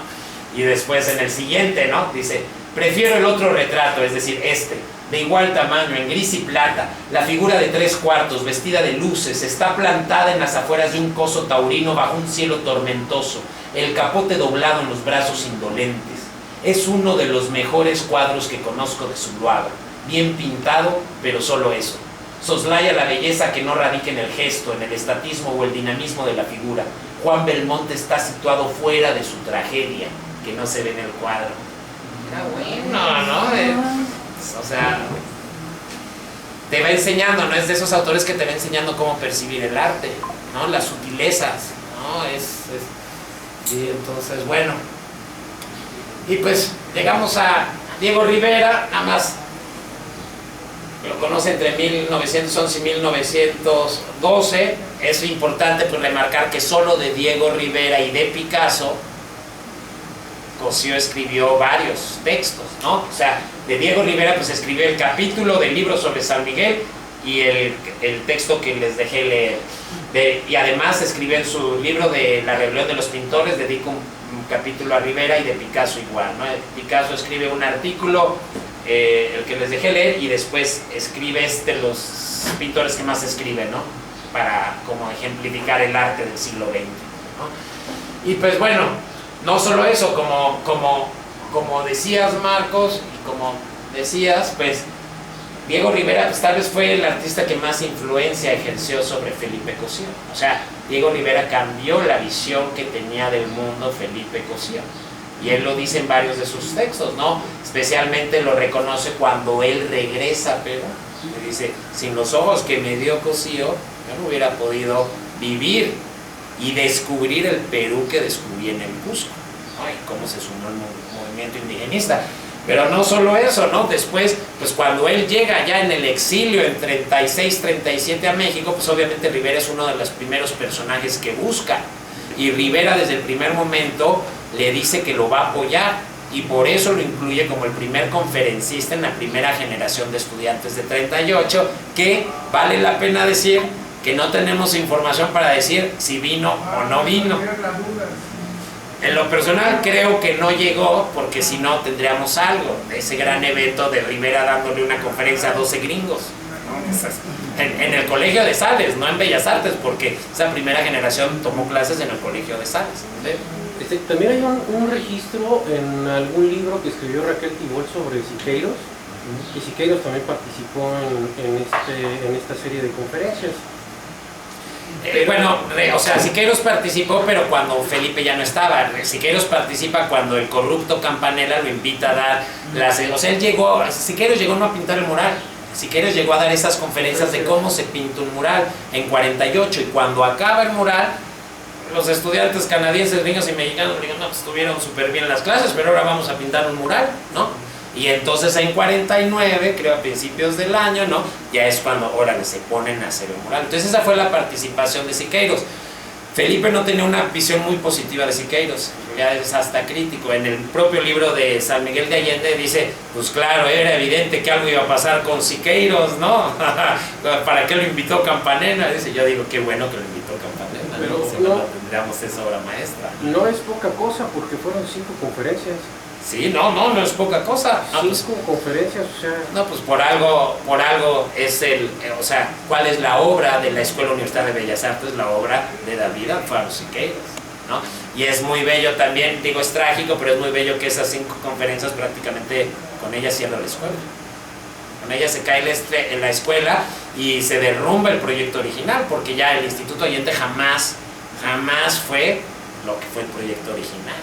Y después en el siguiente, ¿no? Dice, prefiero el otro retrato, es decir, de igual tamaño, en gris y plata, la figura de 3/4, vestida de luces, está plantada en las afueras de un coso taurino bajo un cielo tormentoso, el capote doblado en los brazos indolentes. Es uno de los mejores cuadros que conozco de Zuloaga, bien pintado, pero solo eso. Soslaya la belleza que no radica en el gesto, en el estatismo o el dinamismo de la figura. Juan Belmonte está situado fuera de su tragedia, que no se ve en el cuadro. Está bueno, ¿no? O sea, te va enseñando, ¿no? Es de esos autores que te va enseñando cómo percibir el arte, ¿no? Las sutilezas, ¿no? Sí, entonces, bueno. Y pues llegamos a Diego Rivera, nada más lo conoce entre 1911 y 1912. Es importante pues remarcar que solo de Diego Rivera y de Picasso, Cosío escribió varios textos, ¿no? O sea, de Diego Rivera pues escribió el capítulo del libro sobre San Miguel y el texto que les dejé leer. Y además escribió en su libro de La Rebelión de los Pintores, dedica un capítulo a Rivera, y de Picasso igual, ¿no? Picasso escribe un artículo, el que les dejé leer, y después escribe los pintores que más escriben, ¿no? Para como ejemplificar el arte del siglo XX, ¿no? Y pues bueno, no solo eso, como decías, Marcos, y como decías, pues Diego Rivera pues tal vez fue el artista que más influencia ejerció sobre Felipe Cosío. O sea, Diego Rivera cambió la visión que tenía del mundo Felipe Cosío. Y él lo dice en varios de sus textos, ¿no? Especialmente lo reconoce cuando él regresa a Perú. Le dice, sin los ojos que me dio Cosío, yo no hubiera podido vivir y descubrir el Perú que descubrí en el Cusco, ¿no? Y cómo se sumó el movimiento indigenista. Pero no solo eso, ¿no? Después, pues cuando él llega ya en el exilio en 36, 37 a México, pues obviamente Rivera es uno de los primeros personajes que busca. y Rivera desde el primer momento le dice que lo va a apoyar, y por eso lo incluye como el primer conferencista en la primera generación de estudiantes de 38, que vale la pena decir que no tenemos información para decir si vino o no vino. En lo personal creo que no llegó, porque si no tendríamos algo, ese gran evento de Rivera dándole una conferencia a 12 gringos, ¿no? En el Colegio de Sales, no en Bellas Artes, porque esa primera generación tomó clases en el Colegio de Sales. También hay un registro en algún libro que escribió Raquel Tibol sobre Siqueiros, y Siqueiros también participó en esta serie de conferencias. Bueno, o sea, Siqueiros participó, pero cuando Felipe ya no estaba. Siqueiros participa cuando el corrupto Campanella lo invita a dar las... O sea, Siqueiros llegó no a pintar el mural, Siqueiros llegó a dar esas conferencias de cómo se pinta un mural en 48, y cuando acaba el mural, los estudiantes canadienses, gringos y mexicanos dijeron, no, pues estuvieron súper bien las clases, pero ahora vamos a pintar un mural, ¿no? Y entonces en 49, creo a principios del año, ¿no? Ya es cuando, órale, se ponen a hacer el mural. Entonces esa fue la participación de Siqueiros. Felipe no tenía una visión muy positiva de Siqueiros, ya es hasta crítico. En el propio libro de San Miguel de Allende dice, pues claro, era evidente que algo iba a pasar con Siqueiros, ¿no? ¿Para qué lo invitó Campanella? Dice, yo digo, qué bueno que lo invitó Campanella, pero si no tendríamos esa obra maestra. No es poca cosa, porque fueron 5 conferencias. Sí, no es poca cosa. No, 5 conferencias, o sea... No, pues por algo es o sea, ¿cuál es la obra de la Escuela Universitaria de Bellas Artes? La obra de David Alfaro Siqueiros, ¿no? Y es muy bello también, digo, es trágico, pero es muy bello que esas 5 conferencias prácticamente con ellas cierra la escuela. Con ellas se cae en la escuela y se derrumba el proyecto original, porque ya el Instituto Allende jamás fue lo que fue el proyecto original,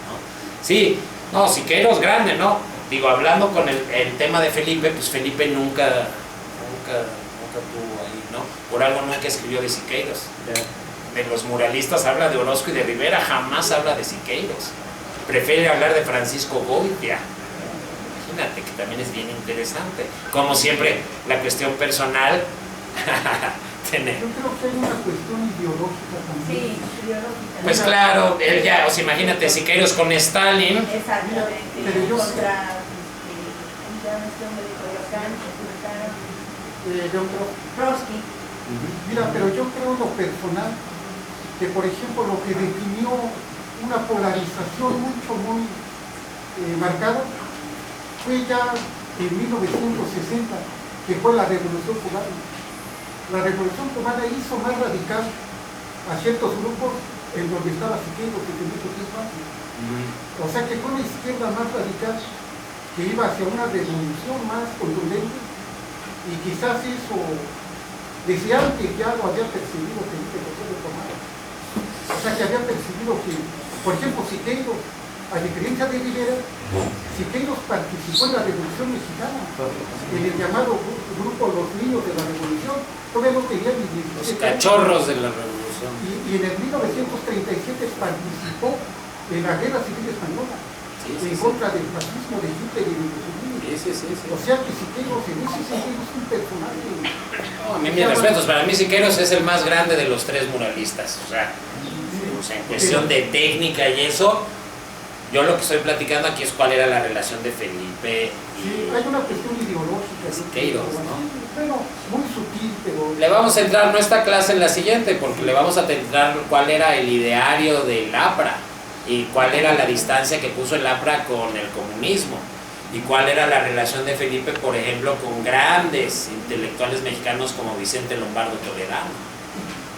¿no? Sí. No, Siqueiros grande, ¿no? Digo, hablando con el tema de Felipe, pues Felipe nunca tuvo ahí, ¿no? Por algo nunca escribió de Siqueiros. De los muralistas habla de Orozco y de Rivera, jamás habla de Siqueiros. Prefiere hablar de Francisco Goitia. Imagínate, que también es bien interesante. Como siempre, la cuestión personal... Yo creo que hay una cuestión ideológica también. Sí, ideológica. Pues claro, él ya, o sea, imagínate, Siqueiros con Stalin. Exactamente. Pero yo contra Trotsky. Mira, pero yo creo en lo personal que, por ejemplo, lo que definió una polarización muy marcada fue ya en 1960, que fue la Revolución Cubana. La Revolución Cubana hizo más radical a ciertos grupos en donde estaba Siqueiros desde mucho tiempo antes. O sea que fue una izquierda más radical que iba hacia una revolución más contundente, y quizás eso desde antes ya lo había percibido Felipe José de Tomás. O sea que había percibido que, por ejemplo, Siqueiros, a diferencia de Rivera, Siqueiros participó en la Revolución Mexicana, en el llamado grupo Los Niños de la Revolución. Todavía no tenía ni 17 Los cachorros de la Revolución. Y en el 1937 participó en la Guerra Civil Española, en contra del fascismo de Hitler y de Mussolini. O sea que Siqueiros en ese sentido es un personaje. No, a mí mis respetos, para mí Siqueiros es el más grande de los 3 muralistas. O sea, en cuestión de técnica y eso, yo lo que estoy platicando aquí es cuál era la relación de Felipe y... Sí, hay una cuestión ideológica. Siqueiros, ¿no? Bueno, muy sutil, pero... Le vamos a entrar, no esta clase, en la siguiente, porque le vamos a entrar cuál era el ideario del APRA y cuál era la distancia que puso el APRA con el comunismo y cuál era la relación de Felipe, por ejemplo, con grandes intelectuales mexicanos como Vicente Lombardo Toledano,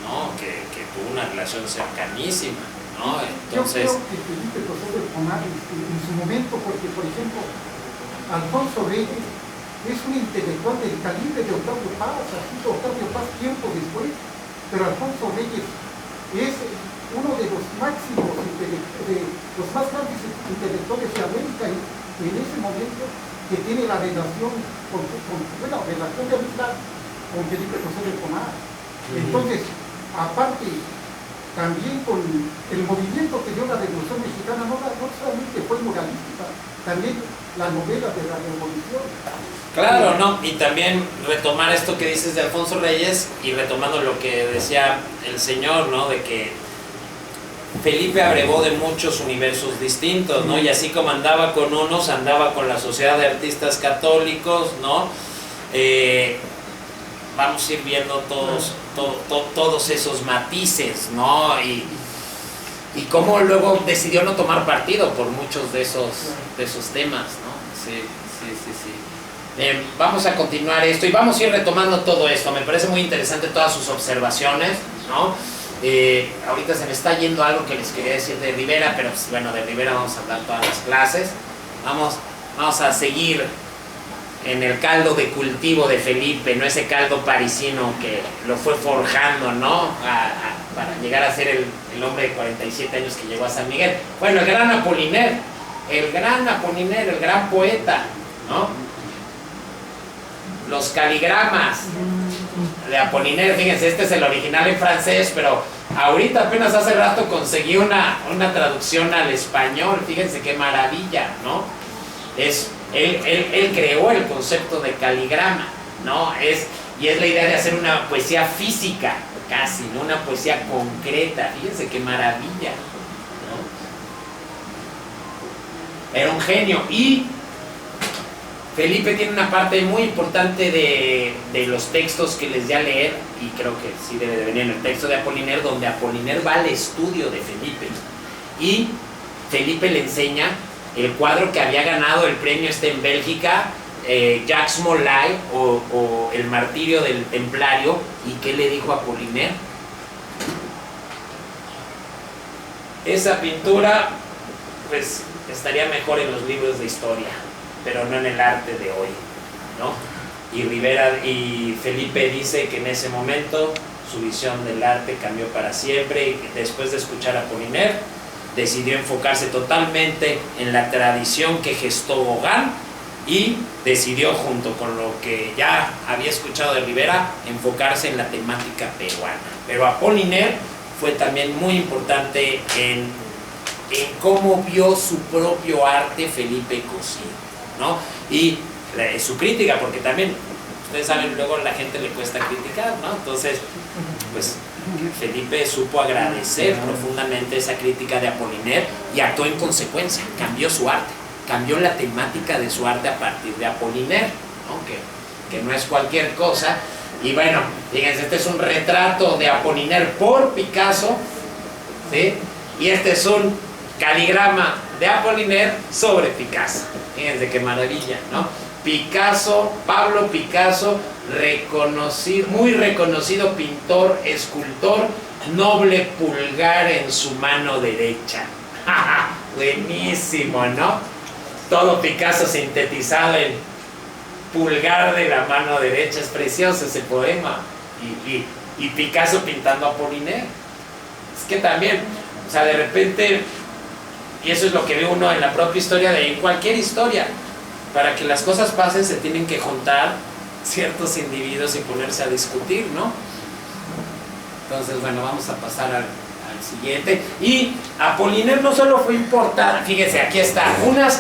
¿no? Que tuvo una relación cercanísima, ¿no? Entonces... Yo creo que Felipe José de Pomar en su momento, porque por ejemplo Alfonso Reyes es un intelectual del calibre de Octavio Paz, así que Octavio Paz tiempo después, pero Alfonso Reyes es uno de los máximos, de los más grandes intelectuales de América en ese momento, que tiene la relación relación de amistad con Felipe José de Pomar. Entonces, aparte, también con el movimiento que dio la Revolución Mexicana, no solamente fue muralística, también la novela de la Revolución. Claro, ¿no? Y también retomar esto que dices de Alfonso Reyes y retomando lo que decía el señor, ¿no? De que Felipe abrevó de muchos universos distintos, ¿no? Y así como andaba con unos, andaba con la Sociedad de Artistas Católicos, ¿no? Vamos a ir viendo todos esos matices, ¿no? Y cómo luego decidió no tomar partido por muchos de esos temas, ¿no? Sí. Vamos a continuar esto y vamos a ir retomando todo esto. Me parece muy interesante todas sus observaciones, ¿no? Ahorita se me está yendo algo que les quería decir de Rivera, pero pues, bueno, de Rivera vamos a hablar todas las clases. Vamos a seguir en el caldo de cultivo de Felipe, no ese caldo parisino que lo fue forjando, ¿no? Para llegar a ser el hombre de 47 años que llegó a San Miguel. Bueno, el gran Apollinaire, el gran poeta, ¿no? Los caligramas de Apollinaire, fíjense, este es el original en francés, pero ahorita apenas hace rato conseguí una traducción al español, fíjense qué maravilla, ¿no? Él creó el concepto de caligrama, ¿no? Y es la idea de hacer una poesía física, casi, ¿no? Una poesía concreta, fíjense qué maravilla, ¿no? Era un genio. Y Felipe tiene una parte muy importante de los textos que les di a leer, y creo que sí debe de venir en el texto de Apollinaire, donde Apollinaire va al estudio de Felipe y Felipe le enseña el cuadro que había ganado el premio en Bélgica, Jacques Molay, o El martirio del templario. ¿Y qué le dijo a Apollinaire? Esa pintura pues estaría mejor en los libros de historia, pero no en el arte de hoy, ¿no? Y Felipe dice que en ese momento su visión del arte cambió para siempre, y que después de escuchar a Apollinaire decidió enfocarse totalmente en la tradición que gestó Gauguin, y decidió, junto con lo que ya había escuchado de Rivera, enfocarse en la temática peruana. Pero Apollinaire fue también muy importante en cómo vio su propio arte Felipe Cosío, ¿no? Y su crítica, porque también, ustedes saben, luego a la gente le cuesta criticar, ¿no? Entonces, pues Felipe supo agradecer profundamente esa crítica de Apollinaire y actuó en consecuencia, cambió su arte, cambió la temática de su arte a partir de Apollinaire, ¿no? Que no es cualquier cosa. Y bueno, fíjense, este es un retrato de Apollinaire por Picasso, ¿sí? Y este es un caligrama de Apollinaire sobre Picasso. Fíjense qué maravilla, ¿no? Picasso, Pablo Picasso, muy reconocido pintor, escultor, noble pulgar en su mano derecha. Buenísimo, ¿no? Todo Picasso sintetizado en pulgar de la mano derecha. Es precioso ese poema. Y Picasso pintando a Apollinaire. Es que también, o sea, de repente, y eso es lo que ve uno en la propia historia, en cualquier historia, para que las cosas pasen se tienen que juntar ciertos individuos y ponerse a discutir, ¿no? Entonces, bueno, vamos a pasar al siguiente. Y Apollinaire no solo fue importante, fíjense, aquí está,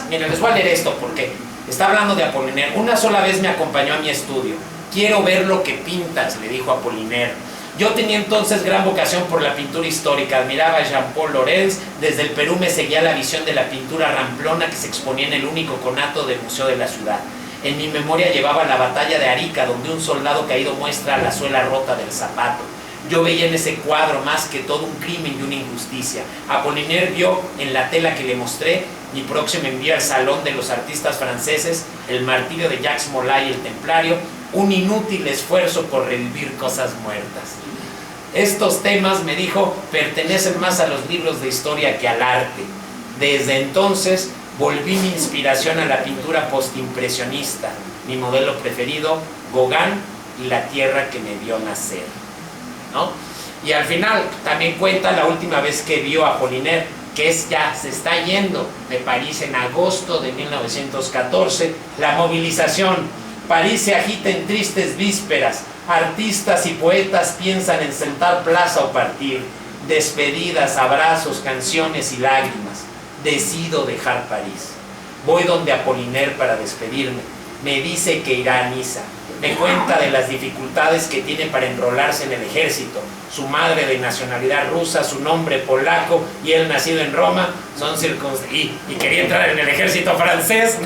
miren, les voy a leer esto porque está hablando de Apollinaire. Una sola vez me acompañó a mi estudio. Quiero ver lo que pintas, le dijo Apollinaire. Yo tenía entonces gran vocación por la pintura histórica, admiraba a Jean-Paul Laurens, desde el Perú me seguía la visión de la pintura ramplona que se exponía en el único conato del Museo de la Ciudad. En mi memoria llevaba la batalla de Arica, donde un soldado caído muestra la suela rota del zapato. Yo veía en ese cuadro más que todo un crimen y una injusticia. Apollinaire vio en la tela que le mostré mi próximo envío al Salón de los Artistas Franceses, El martirio de Jacques Molay, El templario, un inútil esfuerzo por revivir cosas muertas. Estos temas, me dijo, pertenecen más a los libros de historia que al arte. Desde entonces volví mi inspiración a la pintura postimpresionista, mi modelo preferido, Gauguin y la tierra que me vio nacer, ¿no? Y al final también cuenta la última vez que vio a Apollinaire, que ya se está yendo de París en agosto de 1914, la movilización. París se agita en tristes vísperas, artistas y poetas piensan en sentar plaza o partir, despedidas, abrazos, canciones y lágrimas. Decido dejar París. Voy donde Apollinaire para despedirme. me dice que irá a Niza. Me cuenta de las dificultades que tiene para enrolarse en el ejército. Su madre de nacionalidad rusa, su nombre polaco y él nacido en Roma y quería entrar en el ejército francés.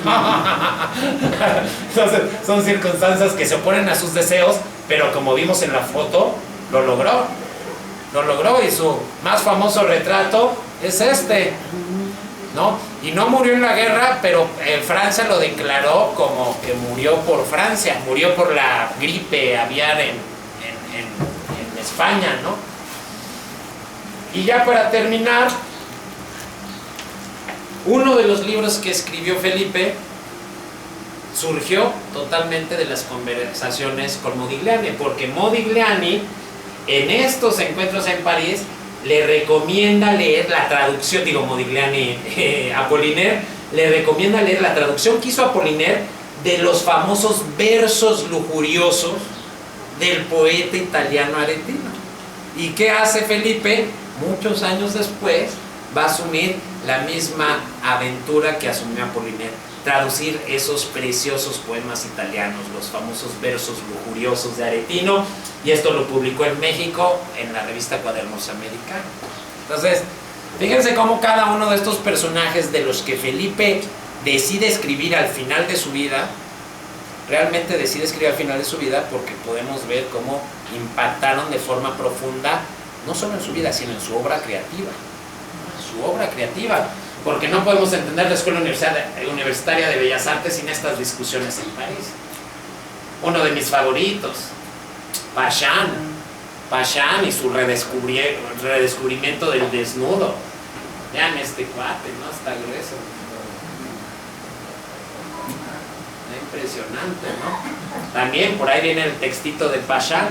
Entonces, son circunstancias que se oponen a sus deseos, pero como vimos en la foto, lo logró. Lo logró y su más famoso retrato es este, ¿no? Y no murió en la guerra, pero Francia lo declaró como que murió por Francia, murió por la gripe aviar en España, ¿no? Y ya para terminar, uno de los libros que escribió Felipe surgió totalmente de las conversaciones con Modigliani, porque Modigliani en estos encuentros en París le recomienda leer la traducción, Modigliani, Apollinaire, le recomienda leer la traducción que hizo Apollinaire de los famosos versos lujuriosos del poeta italiano Aretino. ¿Y qué hace Felipe? Muchos años después va a asumir la misma aventura que asumió Apollinaire, traducir esos preciosos poemas italianos, los famosos versos lujuriosos de Aretino, y esto lo publicó en México en la revista Cuadernos Americana. Entonces, fíjense cómo cada uno de estos personajes de los que Felipe decide escribir al final de su vida, realmente decide escribir al final de su vida porque podemos ver cómo impactaron de forma profunda, no solo en su vida, sino en su obra creativa. Su obra creativa, porque no podemos entender la Escuela Universitaria de Bellas Artes sin estas discusiones en París. Uno de mis favoritos, Pachán y su redescubrimiento del desnudo. Vean este cuate, ¿no? Está grueso. Impresionante, ¿no? También por ahí viene el textito de Pachán, ¿no?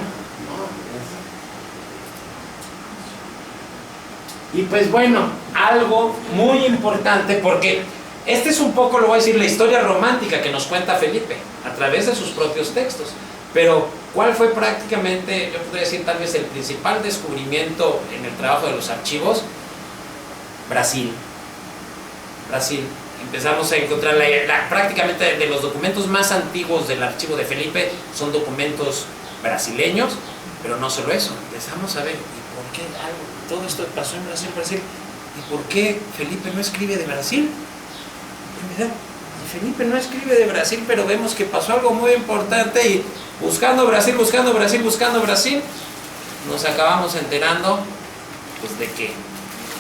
Y pues bueno, algo muy importante, porque este es un poco, lo voy a decir, la historia romántica que nos cuenta Felipe a través de sus propios textos. Pero, ¿cuál fue prácticamente, yo podría decir tal vez el principal descubrimiento en el trabajo de los archivos? Brasil. Empezamos a encontrar prácticamente de los documentos más antiguos del archivo de Felipe son documentos brasileños, pero no solo eso, empezamos a ver, ¿y por qué todo esto pasó en Brasil? ¿Y por qué Felipe no escribe de Brasil? Y Felipe no escribe de Brasil, pero vemos que pasó algo muy importante y buscando Brasil, nos acabamos enterando pues de que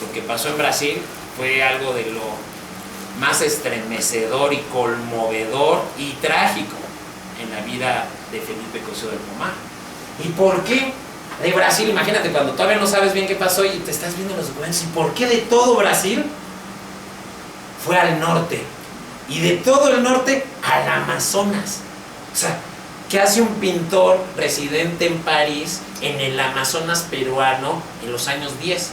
lo que pasó en Brasil fue algo de lo más estremecedor y conmovedor y trágico en la vida de Felipe Cosío del Pomar. ¿Y por qué de Brasil? Imagínate cuando todavía no sabes bien qué pasó y te estás viendo los documentos. ¿Y por qué de todo Brasil fue al norte? Y de todo el norte al Amazonas. O sea, ¿qué hace un pintor residente en París en el Amazonas peruano en los años 10?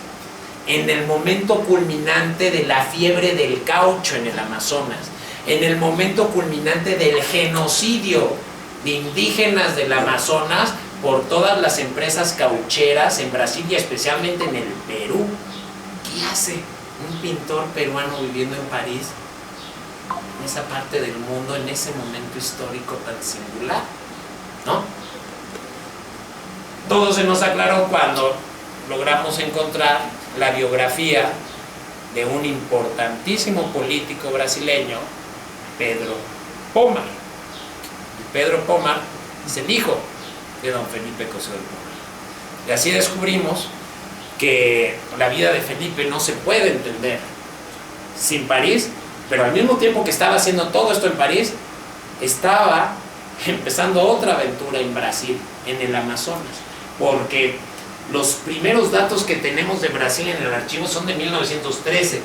En el momento culminante de la fiebre del caucho en el Amazonas, en el momento culminante del genocidio de indígenas del Amazonas por todas las empresas caucheras en Brasil y especialmente en el Perú. ¿Qué hace un pintor peruano viviendo en París, en esa parte del mundo, en ese momento histórico tan singular? ¿No? Todo se nos aclaró cuando logramos encontrar la biografía de un importantísimo político brasileño, Pedro Pomar. Y Pedro Pomar es el hijo de don Felipe Cosío del Pomar. Y así descubrimos que la vida de Felipe no se puede entender sin París, pero al mismo tiempo que estaba haciendo todo esto en París, estaba empezando otra aventura en Brasil, en el Amazonas, porque los primeros datos que tenemos de Brasil en el archivo son de 1913,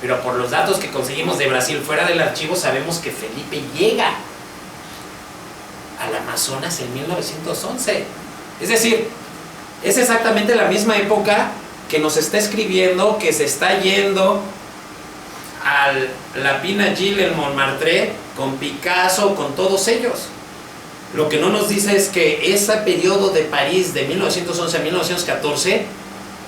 pero por los datos que conseguimos de Brasil fuera del archivo sabemos que Felipe llega al Amazonas en 1911. Es decir, es exactamente la misma época que nos está escribiendo, que se está yendo a la Pina Gil en Montmartre con Picasso, con todos ellos. Lo que no nos dice es que ese periodo de París de 1911 a 1914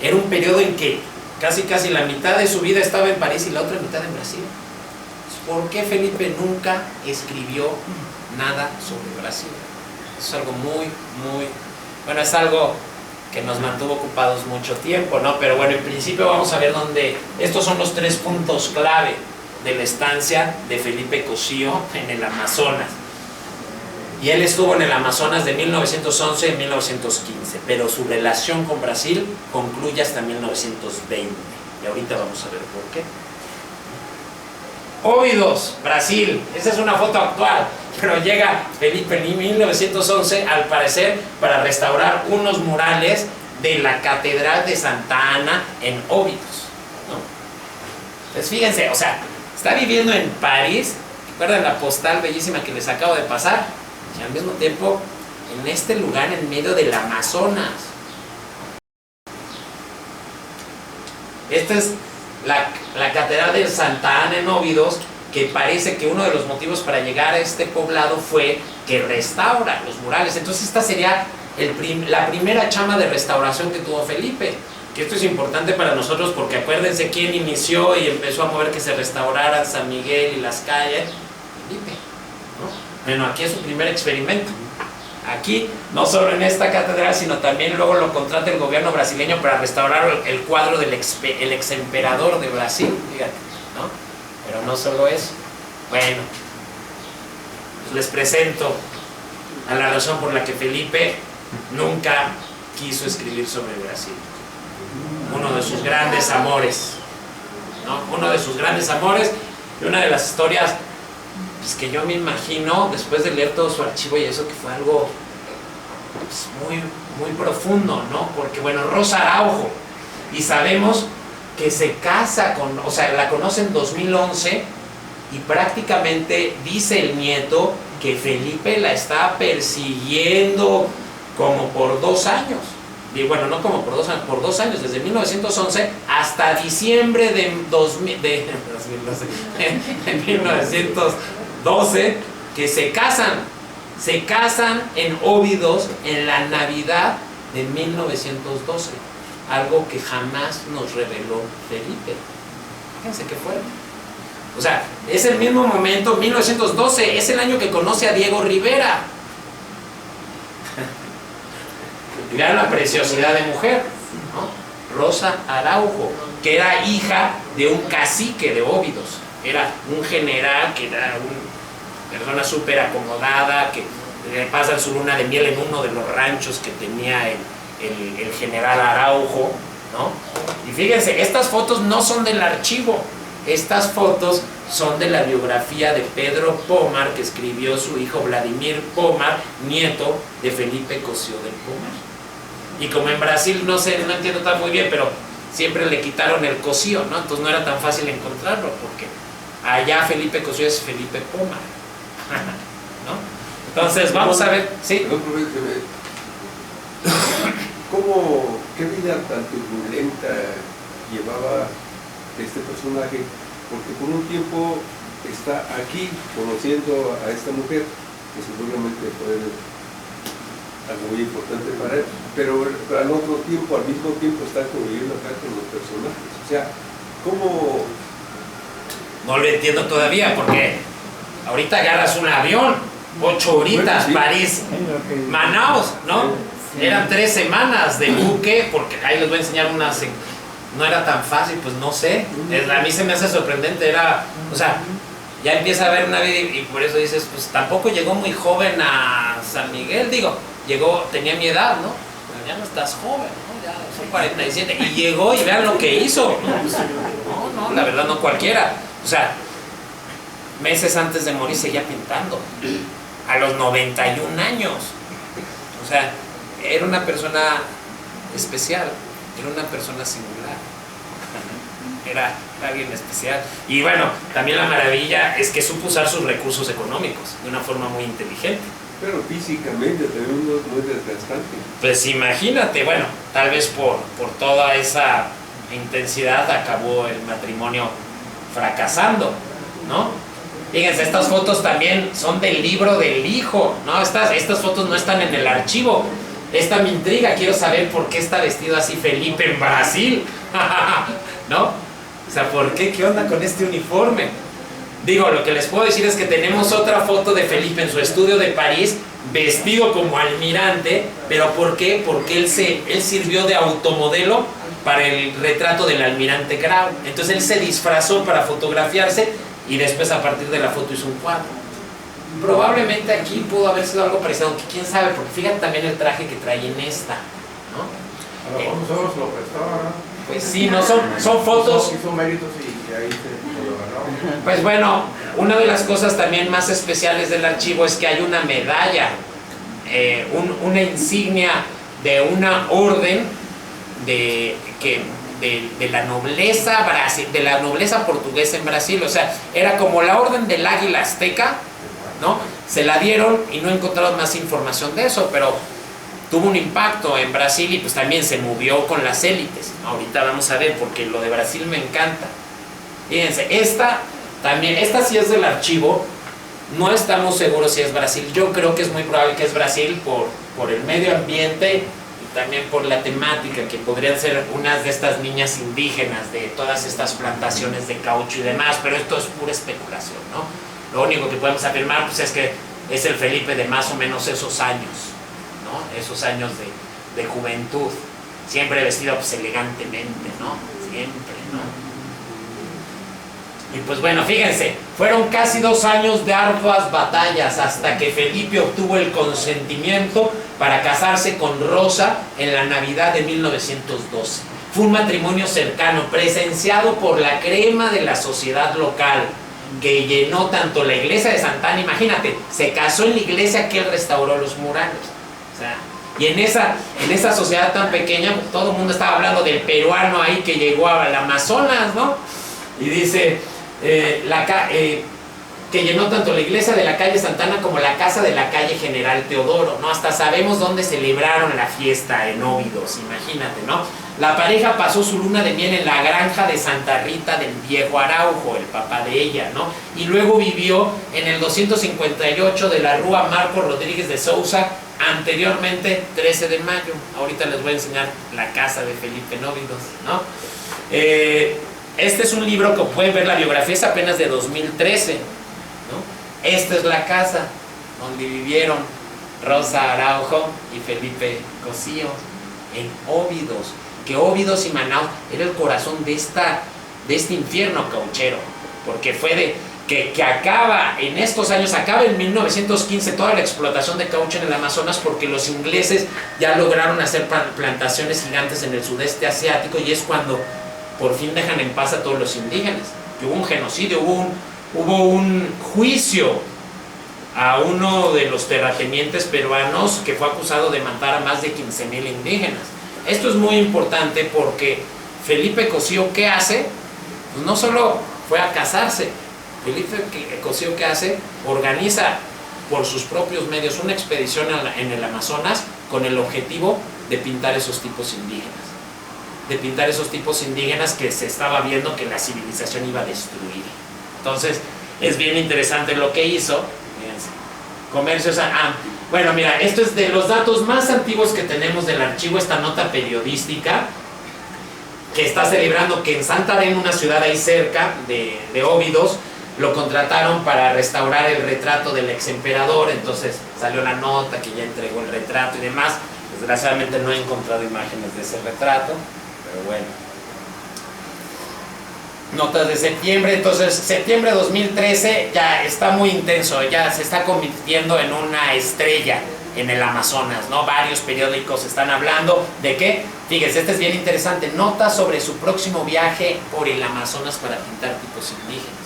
era un periodo en que casi la mitad de su vida estaba en París y la otra mitad en Brasil. ¿por qué Felipe nunca escribió nada sobre Brasil? Es algo bueno, es algo que nos mantuvo ocupados mucho tiempo, ¿no? Pero bueno, en principio vamos a ver dónde, estos son los 3 puntos clave de la estancia de Felipe Cosío en el Amazonas. Y él estuvo en el Amazonas de 1911 a 1915, pero su relación con Brasil concluye hasta 1920. Y ahorita vamos a ver por qué. Óbidos, Brasil. Esa es una foto actual, pero llega Felipe en 1911, al parecer, para restaurar unos murales de la Catedral de Santa Ana en Óbidos, ¿no? Entonces fíjense, o sea, está viviendo en París, recuerdan la postal bellísima que les acabo de pasar, y al mismo tiempo en este lugar en medio del Amazonas. Esta es la Catedral de Santa Ana en Óbidos, que parece que uno de los motivos para llegar a este poblado fue que restaura los murales. Entonces esta sería la primera chama de restauración que tuvo Felipe. Que esto es importante para nosotros porque acuérdense quién inició y empezó a mover que se restauraran San Miguel y las calles. Felipe, ¿no? Bueno, aquí es su primer experimento. Aquí, no solo en esta catedral, sino también luego lo contrata el gobierno brasileño para restaurar el cuadro del ex emperador de Brasil, fíjate, ¿no? Pero no solo eso. Bueno, pues les presento a la razón por la que Felipe nunca quiso escribir sobre Brasil. Uno de sus grandes amores, ¿no? Uno de sus grandes amores, y una de las historias pues, que yo me imagino, después de leer todo su archivo y eso, que fue algo pues, muy profundo, ¿no? Porque, bueno, Rosa Araujo, y sabemos que se casa con, o sea, la conoce en 2011, y prácticamente dice el nieto que Felipe la está persiguiendo como por 2 años. Y bueno, no como por 2 años, por 2 años, desde 1911 hasta diciembre de 1912, que se casan en Óbidos en la Navidad de 1912, algo que jamás nos reveló Felipe. Fíjense qué fuerte. O sea, es el mismo momento, 1912, es el año que conoce a Diego Rivera. Vean la preciosidad de mujer, ¿no? Rosa Araujo, que era hija de un cacique de Óbidos, era un general que era una persona súper acomodada, que le pasan su luna de miel en uno de los ranchos que tenía el general Araujo, ¿no? Y fíjense, estas fotos no son del archivo, estas fotos son de la biografía de Pedro Pomar, que escribió su hijo Vladimir Pomar, nieto de Felipe Cosío del Pomar. Y como en Brasil, no entiendo tan muy bien, pero siempre le quitaron el Cosío, ¿no? Entonces no era tan fácil encontrarlo, porque allá Felipe Cosío es Felipe Pomar, ¿no? Entonces vamos a ver, ¿sí? ¿Qué vida tan turbulenta llevaba este personaje? Porque por un tiempo está aquí conociendo a esta mujer, que seguramente fue algo muy importante para él, pero al mismo tiempo está conviviendo acá con los personajes. O sea, ¿cómo? No lo entiendo todavía, porque ahorita agarras un avión, 8 horitas, bueno, sí. París, Manaus, ¿no? Sí. Eran 3 semanas de buque, porque ahí les voy a enseñar unas. No era tan fácil, pues no sé. A mí se me hace sorprendente, o sea, ya empieza a haber una vida y por eso dices, pues tampoco llegó muy joven a San Miguel, tenía mi edad, ¿no? Pero ya no estás joven, ¿no? Ya son 47 y llegó y vean lo que hizo, ¿no? No, la verdad no cualquiera. O sea, meses antes de morir seguía pintando, a los 91 años. O sea, era una persona especial, era una persona singular. Era alguien especial. Y bueno, también la maravilla es que supo usar sus recursos económicos de una forma muy inteligente. Pero físicamente también no es muy desgastante. Pues imagínate, bueno, tal vez por toda esa intensidad acabó el matrimonio fracasando, ¿no? Fíjense, estas fotos también son del libro del hijo, ¿no? Estas fotos no están en el archivo. Esta me intriga, quiero saber por qué está vestido así Felipe en Brasil, ¿no? O sea, ¿por qué? ¿Qué onda con este uniforme? Digo, lo que les puedo decir es que tenemos otra foto de Felipe en su estudio de París, vestido como almirante. ¿Pero por qué? Porque él sirvió de automodelo para el retrato del almirante Grau. Entonces él se disfrazó para fotografiarse y después a partir de la foto hizo un cuadro. Probablemente aquí pudo haber sido algo parecido, aunque quién sabe, porque fíjate también el traje que trae en esta, ¿no? A lo mejor nosotros lo prestaba, ¿no? Pues sí, no son fotos. Hizo méritos y ahí se lo ganó. Pues bueno, una de las cosas también más especiales del archivo es que hay una medalla, una insignia de una orden de la nobleza de la nobleza portuguesa en Brasil. O sea, era como la orden del águila azteca, ¿no? Se la dieron y no encontraron más información de eso, pero tuvo un impacto en Brasil y pues también se movió con las élites. Ahorita vamos a ver, porque lo de Brasil me encanta. Fíjense, esta sí es del archivo. No estamos seguros si es Brasil. Yo creo que es muy probable que es Brasil por el medio ambiente y también por la temática, que podrían ser unas de estas niñas indígenas de todas estas plantaciones de caucho y demás, pero esto es pura especulación, ¿no? Lo único que podemos afirmar pues es que es el Felipe de más o menos esos años, ¿no? Esos años de juventud, siempre vestido pues elegantemente, ¿no? Siempre, ¿no? Y pues bueno, fíjense, fueron casi 2 años de arduas batallas hasta que Felipe obtuvo el consentimiento para casarse con Rosa en la Navidad de 1912. Fue un matrimonio cercano, presenciado por la crema de la sociedad local, que llenó tanto la iglesia de Santa Ana. Imagínate, se casó en la iglesia que él restauró los murales. O sea, y en esa sociedad tan pequeña, pues, todo el mundo estaba hablando del peruano ahí que llegó al Amazonas, ¿no? Y dice que llenó tanto la iglesia de la calle Santana como la casa de la calle General Teodoro, ¿no? Hasta sabemos dónde celebraron la fiesta en Óbidos, imagínate, ¿no? La pareja pasó su luna de miel en la granja de Santa Rita del Viejo Araujo, el papá de ella, ¿no? Y luego vivió en el 258 de la Rúa Marco Rodríguez de Sousa, anteriormente 13 de mayo. Ahorita les voy a enseñar la casa de Felipe en Óbidos, ¿no? Este es un libro que pueden ver, la biografía es apenas de 2013, ¿no? Esta es la casa donde vivieron Rosa Araujo y Felipe Cosío, en Óbidos, que Óbidos y Manaus era el corazón de este infierno cauchero, porque fue de que acaba en estos años, acaba en 1915 toda la explotación de caucho en el Amazonas, porque los ingleses ya lograron hacer plantaciones gigantes en el sudeste asiático, y es cuando por fin dejan en paz a todos los indígenas. Que hubo un genocidio, hubo un juicio a uno de los terratenientes peruanos que fue acusado de matar a más de 15,000 indígenas. Esto es muy importante porque Felipe Cosío, ¿qué hace? Pues no solo fue a casarse. Felipe Cosío, ¿qué hace? Organiza por sus propios medios una expedición en el Amazonas con el objetivo de pintar esos tipos indígenas. De pintar esos tipos indígenas que se estaba viendo que la civilización iba a destruir. Entonces, es bien interesante lo que hizo. Fíjense. Comercios. Bueno, mira, esto es de los datos más antiguos que tenemos del archivo, esta nota periodística que está celebrando que en Santa Arena, una ciudad ahí cerca de Óbidos, lo contrataron para restaurar el retrato del ex emperador. Entonces salió la nota que ya entregó el retrato y demás. Desgraciadamente no he encontrado imágenes de ese retrato, pero bueno. Notas de septiembre. Entonces septiembre de 2013 ya está muy intenso, ya se está convirtiendo en una estrella en el Amazonas, ¿no? Varios periódicos están hablando de que, fíjense, este es bien interesante, notas sobre su próximo viaje por el Amazonas para pintar tipos indígenas.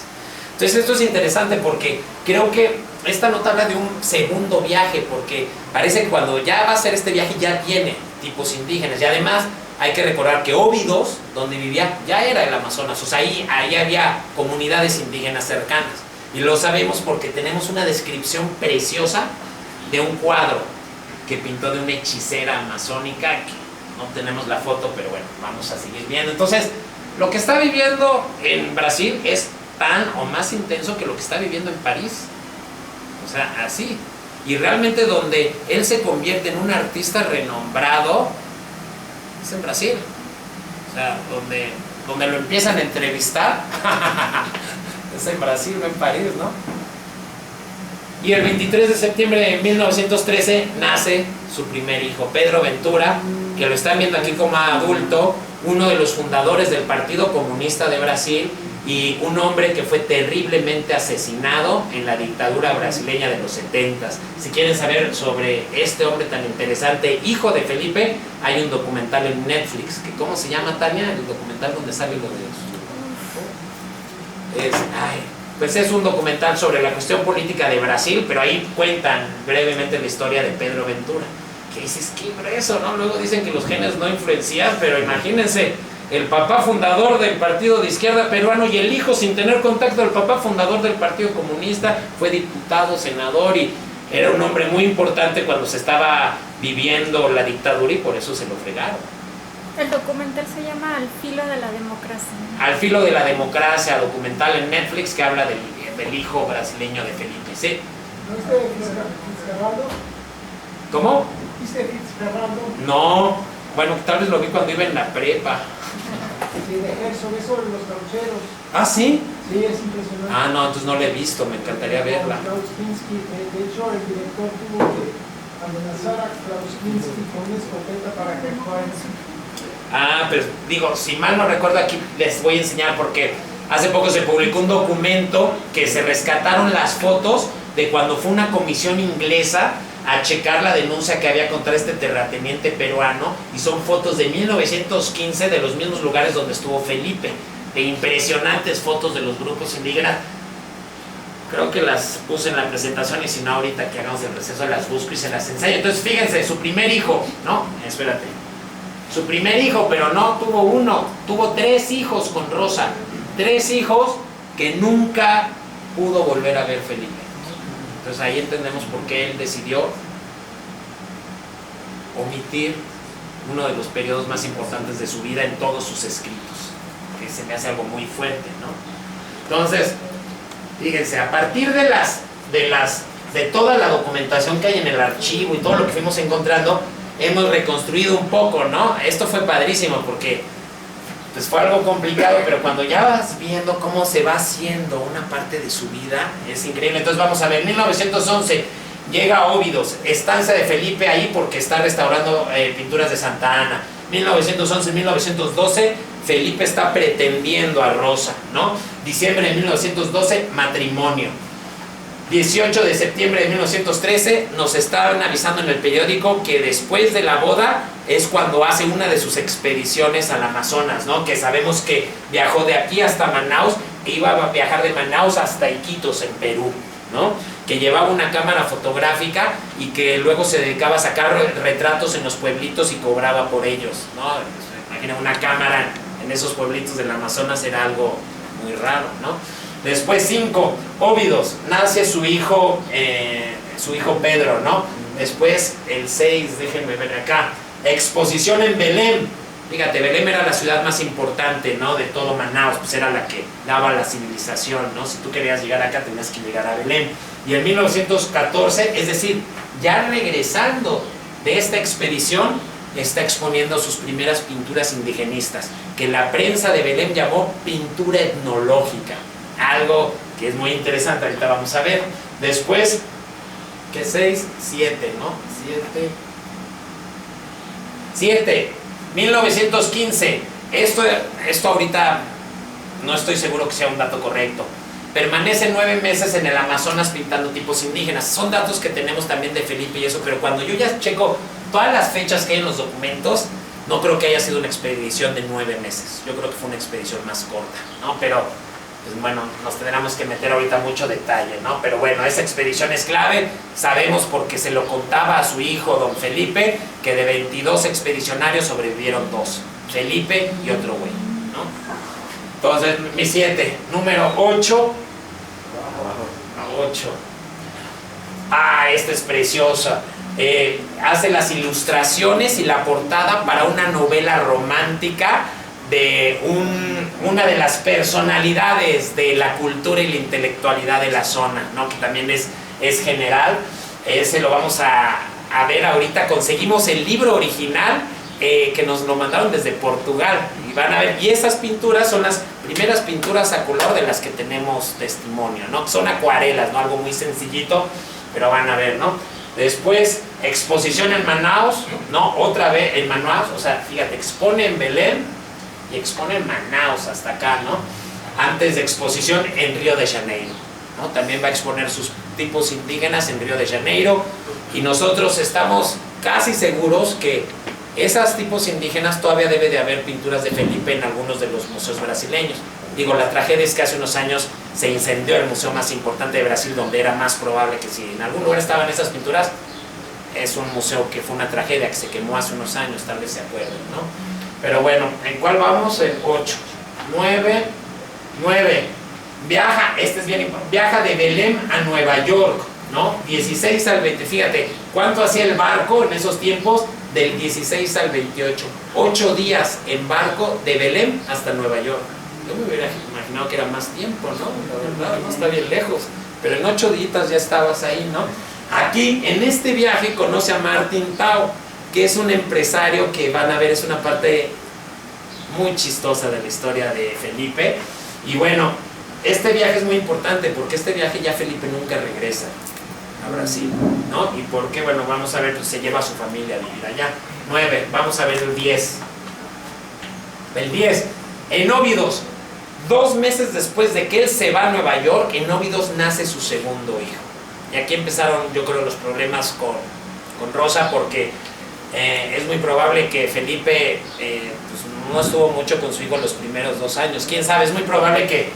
Entonces esto es interesante porque creo que esta nota habla de un segundo viaje, porque parece que cuando ya va a hacer este viaje ya tiene tipos indígenas, y además hay que recordar que Óbidos, donde vivía, ya era el Amazonas, o sea, ahí había comunidades indígenas cercanas, y lo sabemos porque tenemos una descripción preciosa de un cuadro que pintó de una hechicera amazónica, que no tenemos la foto, pero bueno, vamos a seguir viendo. Entonces, lo que está viviendo en Brasil es tan o más intenso que lo que está viviendo en París, o sea, así, y realmente donde él se convierte en un artista renombrado es en Brasil, o sea, donde lo empiezan a entrevistar Es en Brasil, no en París, ¿no? Y el 23 de septiembre de 1913 nace su primer hijo, Pedro Ventura, que lo están viendo aquí como adulto, uno de los fundadores del Partido Comunista de Brasil y un hombre que fue terriblemente asesinado en la dictadura brasileña de los 70. Si quieren saber sobre este hombre tan interesante, hijo de Felipe, hay un documental en Netflix, que ¿cómo se llama, Tania? El documental donde sale lo de pues es un documental sobre la cuestión política de Brasil, pero ahí cuentan brevemente la historia de Pedro Ventura. Que dices, qué grueso, ¿no? Luego dicen que los genes no influencian, pero imagínense, el papá fundador del partido de izquierda peruano y el hijo sin tener contacto del papá fundador del Partido Comunista, fue diputado, senador y era un hombre muy importante cuando se estaba viviendo la dictadura y por eso se lo fregaron. El documental se llama Al filo de la democracia. Al filo de la democracia, documental en Netflix que habla del hijo brasileño de Felipe, ¿sí? ¿No es de Fitzgeraldo? ¿Cómo? ¿Es de Fitzgeraldo? No, bueno, tal vez lo vi cuando iba en la prepa. Sí, de Herzog, eso de los gaucheros. ¿Ah, sí? Sí, es impresionante. Ah, no, entonces no la he visto, me encantaría verla. Klaus Kinski, de hecho el director tuvo que amenazar a Klaus Kinski con una escopeta para que fuera. Ah, pero digo, si mal no recuerdo, aquí les voy a enseñar porque hace poco se publicó un documento que se rescataron las fotos de cuando fue una comisión inglesa a checar la denuncia que había contra este terrateniente peruano y son fotos de 1915 de los mismos lugares donde estuvo Felipe, de impresionantes fotos de los grupos indígenas. Creo que las puse en la presentación y si no ahorita que hagamos el receso las busco y se las enseño. Entonces fíjense, su primer hijo, ¿no? Espérate. Su primer hijo, pero no tuvo uno, tuvo 3 hijos con Rosa. 3 hijos que nunca pudo volver a ver Felipe. Entonces ahí entendemos por qué él decidió omitir uno de los periodos más importantes de su vida en todos sus escritos, que se me hace algo muy fuerte, ¿no? Entonces, fíjense, a partir de toda la documentación que hay en el archivo y todo lo que fuimos encontrando, hemos reconstruido un poco, ¿no? Esto fue padrísimo porque pues fue algo complicado, pero cuando ya vas viendo cómo se va haciendo una parte de su vida, es increíble. Entonces vamos a ver, 1911 llega a Óbidos, estancia de Felipe ahí porque está restaurando pinturas de Santa Ana. 1911-1912, Felipe está pretendiendo a Rosa, ¿no? Diciembre de 1912, matrimonio. 18 de septiembre de 1913 nos estaban avisando en el periódico que después de la boda es cuando hace una de sus expediciones al Amazonas, ¿no? Que sabemos que viajó de aquí hasta Manaus e iba a viajar de Manaus hasta Iquitos en Perú, ¿no? Que llevaba una cámara fotográfica y que luego se dedicaba a sacar retratos en los pueblitos y cobraba por ellos, ¿no? Imagina una cámara en esos pueblitos del Amazonas, era algo muy raro, ¿no? Después 5, Óbidos, nace su hijo Pedro, ¿no? Después el 6, déjenme ver acá, exposición en Belém. Fíjate, Belém era la ciudad más importante, ¿no? De todo Manaus, pues era la que daba la civilización, ¿no? Si tú querías llegar acá tenías que llegar a Belém. Y en 1914, es decir, ya regresando de esta expedición, está exponiendo sus primeras pinturas indigenistas, que la prensa de Belém llamó pintura etnológica. Algo que es muy interesante, ahorita vamos a ver. Después, ¿qué 6? 7, ¿no? 7, 1915. Esto ahorita no estoy seguro que sea un dato correcto. Permanece 9 meses en el Amazonas pintando tipos indígenas. Son datos que tenemos también de Felipe y eso, pero cuando yo ya checo todas las fechas que hay en los documentos, no creo que haya sido una expedición de 9 meses. Yo creo que fue una expedición más corta, ¿no? Pero pues bueno, nos tendremos que meter ahorita mucho detalle, ¿no? Pero bueno, esa expedición es clave, sabemos porque se lo contaba a su hijo, don Felipe, que de 22 expedicionarios sobrevivieron 2, Felipe y otro güey, ¿no? Entonces, mi 7, número 8, esta es preciosa, hace las ilustraciones y la portada para una novela romántica de una de las personalidades de la cultura y la intelectualidad de la zona, ¿no? Que también es general. Ese lo vamos a ver ahorita. Conseguimos el libro original que nos lo mandaron desde Portugal, y van a ver, y esas pinturas son las primeras pinturas a color de las que tenemos testimonio, ¿no? Son acuarelas, ¿no? Algo muy sencillito, pero van a ver, ¿no? Después, exposición en Manaus, ¿no? Otra vez en Manaus, o sea, fíjate, expone en Belén y expone en Manaus hasta acá, ¿no? Antes de exposición en Río de Janeiro, ¿no? También va a exponer sus tipos indígenas en Río de Janeiro, y nosotros estamos casi seguros que esos tipos indígenas todavía debe de haber pinturas de Felipe en algunos de los museos brasileños. Digo, la tragedia es que hace unos años se incendió el museo más importante de Brasil, donde era más probable que si en algún lugar estaban esas pinturas, es un museo que fue una tragedia, que se quemó hace unos años, tal vez se acuerden, ¿no? Pero bueno, ¿en cuál vamos? El 8, 9, viaja, este es bien importante, viaja de Belém a Nueva York, ¿no? 16 al 20, fíjate, ¿cuánto hacía el barco en esos tiempos? Del 16 al 28, 8 días en barco de Belém hasta Nueva York. Yo me hubiera imaginado que era más tiempo, ¿no? La verdad, no está bien lejos, pero en 8 días ya estabas ahí, ¿no? Aquí, en este viaje, conoce a Martin Tau, que es un empresario que van a ver, es una parte muy chistosa de la historia de Felipe. Y bueno, este viaje es muy importante porque este viaje ya Felipe nunca regresa a Brasil, ¿no? ¿Y por qué? Bueno, vamos a ver, pues se lleva a su familia a vivir allá. 9, vamos a ver el 10. El 10, en Óbidos, 2 meses después de que él se va a Nueva York, en Óbidos nace su segundo hijo. Y aquí empezaron, yo creo, los problemas con Rosa, porque es muy probable que Felipe pues no estuvo mucho con su hijo los primeros 2 años. Quién sabe, es muy probable que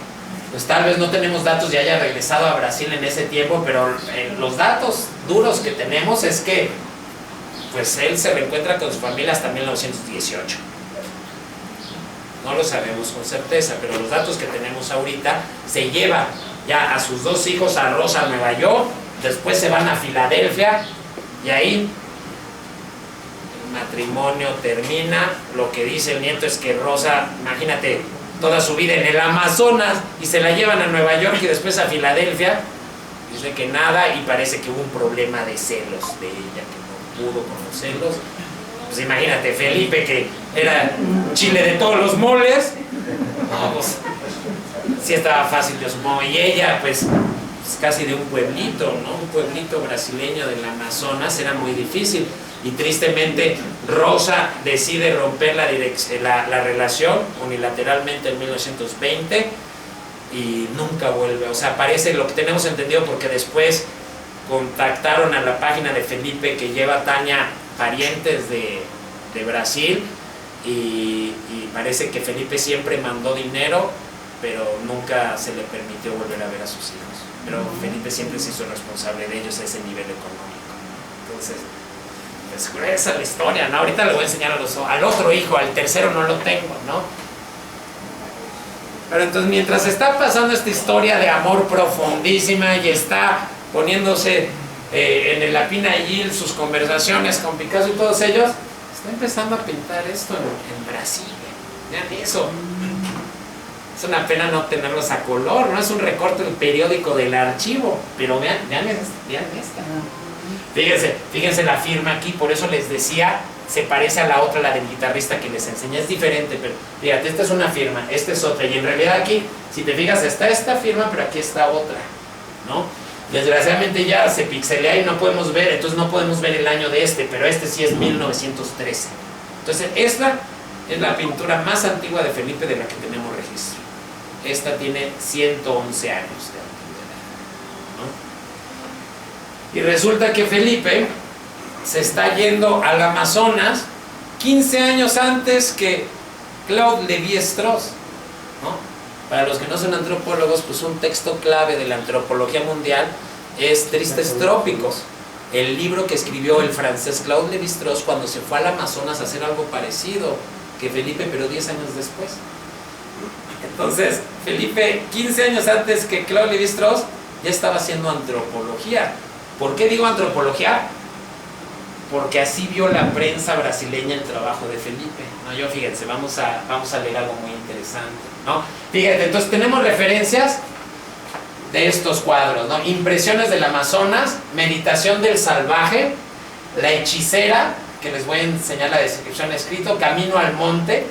pues tal vez no tenemos datos y haya regresado a Brasil en ese tiempo, pero los datos duros que tenemos es que pues él se reencuentra con su familia hasta 1918. No lo sabemos con certeza, pero los datos que tenemos ahorita, se lleva ya a sus 2 hijos a Rosa a Nueva York, después se van a Filadelfia, y ahí el matrimonio termina. Lo que dice el nieto es que Rosa, imagínate, toda su vida en el Amazonas, y se la llevan a Nueva York y después a Filadelfia. Dice que nada, y parece que hubo un problema de celos de ella, que no pudo con los celos. Pues imagínate, Felipe, que era chile de todos los moles, no, pues sí estaba fácil, yo supongo. Y ella, pues casi de un pueblito, ¿no? Un pueblito brasileño del Amazonas, era muy difícil. Y tristemente Rosa decide romper la relación unilateralmente en 1920 y nunca vuelve. O sea, parece lo que tenemos entendido, porque después contactaron a la página de Felipe que lleva Tania parientes de Brasil, y parece que Felipe siempre mandó dinero, pero nunca se le permitió volver a ver a sus hijos. Pero Felipe siempre se hizo responsable de ellos a ese nivel económico. Entonces, pues esa es la historia, ¿no? Ahorita le voy a enseñar al otro hijo, al tercero no lo tengo, ¿no? Pero entonces, mientras está pasando esta historia de amor profundísima y está poniéndose en la Pina Gil sus conversaciones con Picasso y todos ellos, está empezando a pintar esto en Brasil. Vean eso. Es una pena no tenerlos a color, no es un recorte del periódico del archivo, pero vean esta. Fíjense la firma aquí, por eso les decía, se parece a la otra, la del guitarrista que les enseñé, es diferente, pero fíjate, esta es una firma, esta es otra, y en realidad aquí, si te fijas, está esta firma, pero aquí está otra, ¿no? Desgraciadamente ya se pixelea y no podemos ver, entonces no podemos ver el año de este, pero este sí es 1913. Entonces esta es la pintura más antigua de Felipe de la que tenemos registro. Esta tiene 111 años de antigüedad, ¿no? Y resulta que Felipe se está yendo al Amazonas 15 años antes que Claude Lévi-Strauss, ¿no? Para los que no son antropólogos, pues un texto clave de la antropología mundial es Tristes Trópicos, el libro que escribió el francés Claude Lévi-Strauss cuando se fue al Amazonas a hacer algo parecido que Felipe, pero 10 años después. Entonces, Felipe, 15 años antes que Claude Lévi-Strauss, ya estaba haciendo antropología. ¿Por qué digo antropología? Porque así vio la prensa brasileña el trabajo de Felipe, ¿no? Yo, fíjense, vamos a leer algo muy interesante, ¿no? Fíjate, entonces tenemos referencias de estos cuadros, ¿no? Impresiones del Amazonas, Meditación del salvaje, La hechicera, que les voy a enseñar la descripción escrito, Camino al Monte.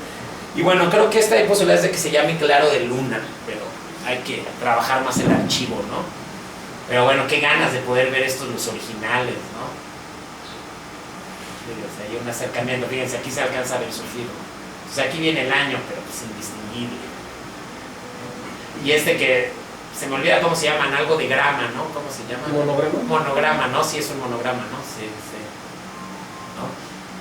Y bueno, creo que esta hay posibilidades de que se llame Claro de Luna, pero hay que trabajar más el archivo, ¿no? Pero bueno, qué ganas de poder ver estos los originales, ¿no? Fíjense, hay un acercamiento, fíjense, aquí se alcanza a ver su firma. O sea, aquí viene el año, pero pues indistinguible. Y este que se me olvida cómo se llaman, algo de grama, ¿no? ¿Cómo se llama? ¿Monograma? Monograma, ¿no? Sí, es un monograma, ¿no? Sí, sí. ¿No?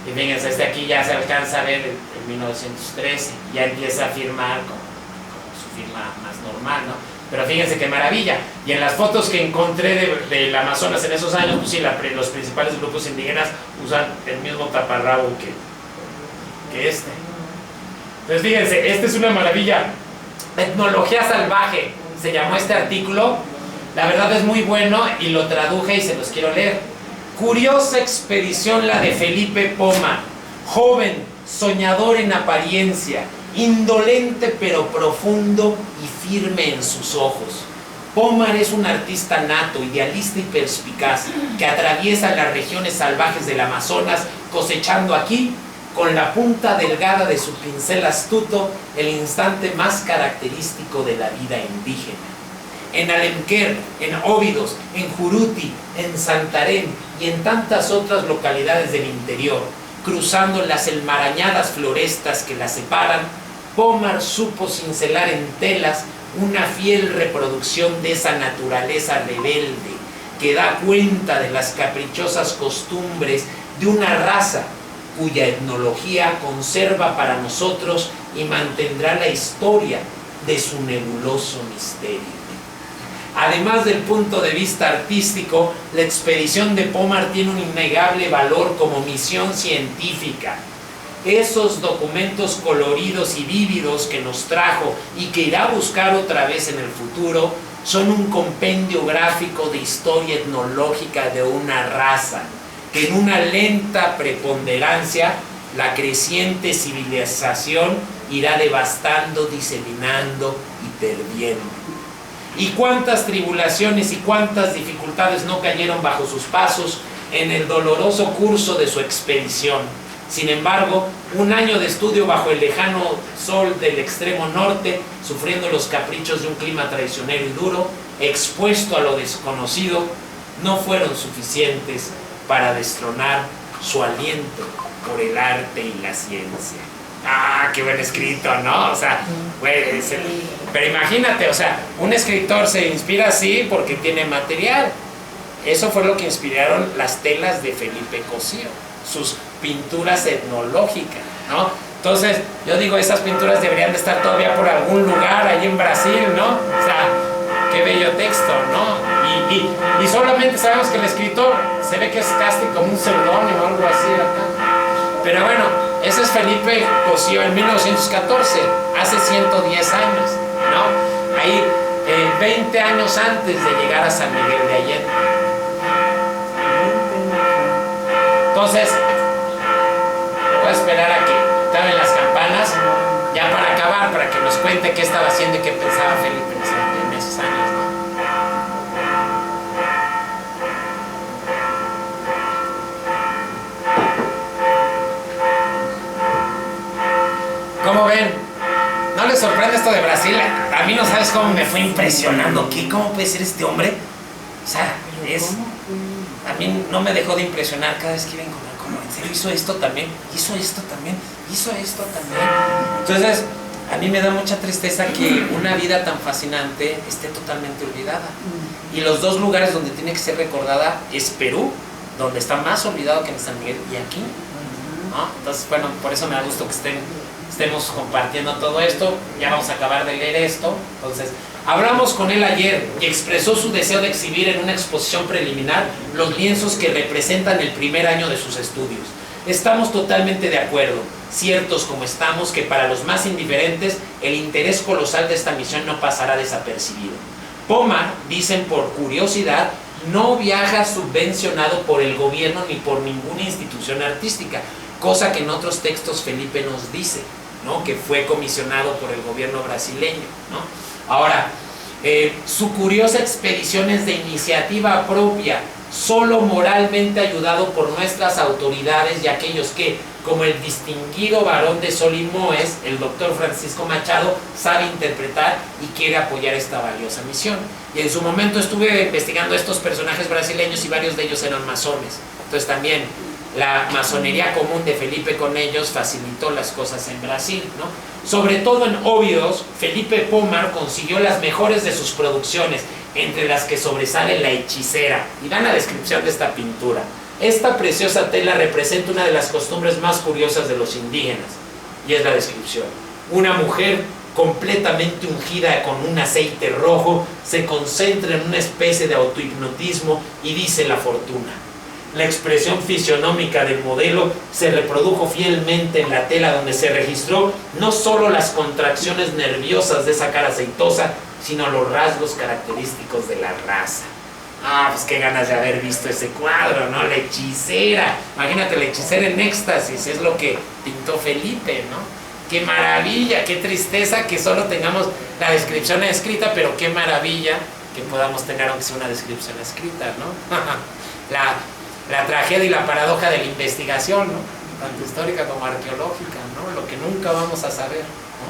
Y fíjense, este aquí ya se alcanza a ver en 1913, ya empieza a firmar como su firma más normal, ¿no? Pero fíjense qué maravilla. Y en las fotos que encontré del Amazonas en esos años, pues sí, los principales grupos indígenas usan el mismo taparrabo que este. Entonces fíjense, esta es una maravilla. Etnología salvaje se llamó este artículo. La verdad es muy bueno y lo traduje y se los quiero leer. Curiosa expedición la de Felipe Pomar, joven, soñador en apariencia, indolente pero profundo y firme en sus ojos. Pomar es un artista nato, idealista y perspicaz, que atraviesa las regiones salvajes del Amazonas, cosechando aquí, con la punta delgada de su pincel astuto, el instante más característico de la vida indígena. En Alemquer, en Óbidos, en Juruti, en Santarém y en tantas otras localidades del interior, cruzando las enmarañadas florestas que las separan, Pomar supo cincelar en telas una fiel reproducción de esa naturaleza rebelde que da cuenta de las caprichosas costumbres de una raza cuya etnología conserva para nosotros y mantendrá la historia de su nebuloso misterio. Además del punto de vista artístico, la expedición de Pomar tiene un innegable valor como misión científica. Esos documentos coloridos y vívidos que nos trajo y que irá a buscar otra vez en el futuro son un compendio gráfico de historia etnológica de una raza que en una lenta preponderancia la creciente civilización irá devastando, diseminando y perdiendo. Y cuántas tribulaciones y cuántas dificultades no cayeron bajo sus pasos en el doloroso curso de su expedición. Sin embargo, un año de estudio bajo el lejano sol del extremo norte, sufriendo los caprichos de un clima traicionero y duro, expuesto a lo desconocido, no fueron suficientes para destronar su aliento por el arte y la ciencia. ¡Ah, qué buen escrito!, ¿no? O sea, güey, pero imagínate, o sea, un escritor se inspira así porque tiene material. Eso fue lo que inspiraron las telas de Felipe Cosío, sus pinturas etnológicas, ¿no? Entonces, yo digo, esas pinturas deberían de estar todavía por algún lugar allí en Brasil, ¿no? O sea, qué bello texto, ¿no? Y solamente sabemos que el escritor se ve que es casi como un seudónimo o algo así acá. Pero bueno, ese es Felipe Cosío en 1914, hace 110 años, ¿no? Ahí, 20 años antes de llegar a San Miguel de Allende. Entonces, voy a esperar a que acaben las campanas, ya para acabar, para que nos cuente qué estaba haciendo y qué pensaba Felipe en esos años, ¿no? ¿Cómo ven? ¿No les sorprende esto de Brasil? A mí no sabes cómo me fue impresionando. ¿Cómo puede ser este hombre? O sea, a mí no me dejó de impresionar cada vez que iba como en serio, hizo esto también, hizo esto también, hizo esto también. Entonces, a mí me da mucha tristeza que una vida tan fascinante esté totalmente olvidada. Y los dos lugares donde tiene que ser recordada es Perú, donde está más olvidado que en San Miguel, y aquí, ¿no? Entonces, bueno, por eso me da gusto que estemos compartiendo todo esto. Ya vamos a acabar de leer esto. Entonces, hablamos con él ayer y expresó su deseo de exhibir en una exposición preliminar los lienzos que representan el primer año de sus estudios. Estamos totalmente de acuerdo, ciertos como estamos, que para los más indiferentes el interés colosal de esta misión no pasará desapercibido. Pomar, dicen por curiosidad, no viaja subvencionado por el gobierno ni por ninguna institución artística, cosa que en otros textos Felipe nos dice, ¿no? Que fue comisionado por el gobierno brasileño, ¿no? Ahora, su curiosa expedición es de iniciativa propia, solo moralmente ayudado por nuestras autoridades y aquellos que, como el distinguido varón de Sol y Moes, el doctor Francisco Machado, sabe interpretar y quiere apoyar esta valiosa misión. Y en su momento estuve investigando estos personajes brasileños y varios de ellos eran masones. Entonces también la masonería común de Felipe con ellos facilitó las cosas en Brasil, ¿no? Sobre todo en óvidos, Felipe Pomar consiguió las mejores de sus producciones, entre las que sobresale La Hechicera. Y dan la descripción de esta pintura. Esta preciosa tela representa una de las costumbres más curiosas de los indígenas, y es la descripción. Una mujer completamente ungida con un aceite rojo se concentra en una especie de autohipnotismo y dice la fortuna. La expresión fisionómica del modelo se reprodujo fielmente en la tela, donde se registró no solo las contracciones nerviosas de esa cara aceitosa, sino los rasgos característicos de la raza. Pues qué ganas de haber visto ese cuadro, ¿no? La Hechicera. Imagínate, La Hechicera en éxtasis, es lo que pintó Felipe, ¿no? Qué maravilla, qué tristeza que solo tengamos la descripción escrita, pero qué maravilla que podamos tener aunque sea una descripción escrita, ¿no? La tragedia y la paradoja de la investigación, ¿no? Tanto histórica como arqueológica, ¿no? Lo que nunca vamos a saber, ¿no?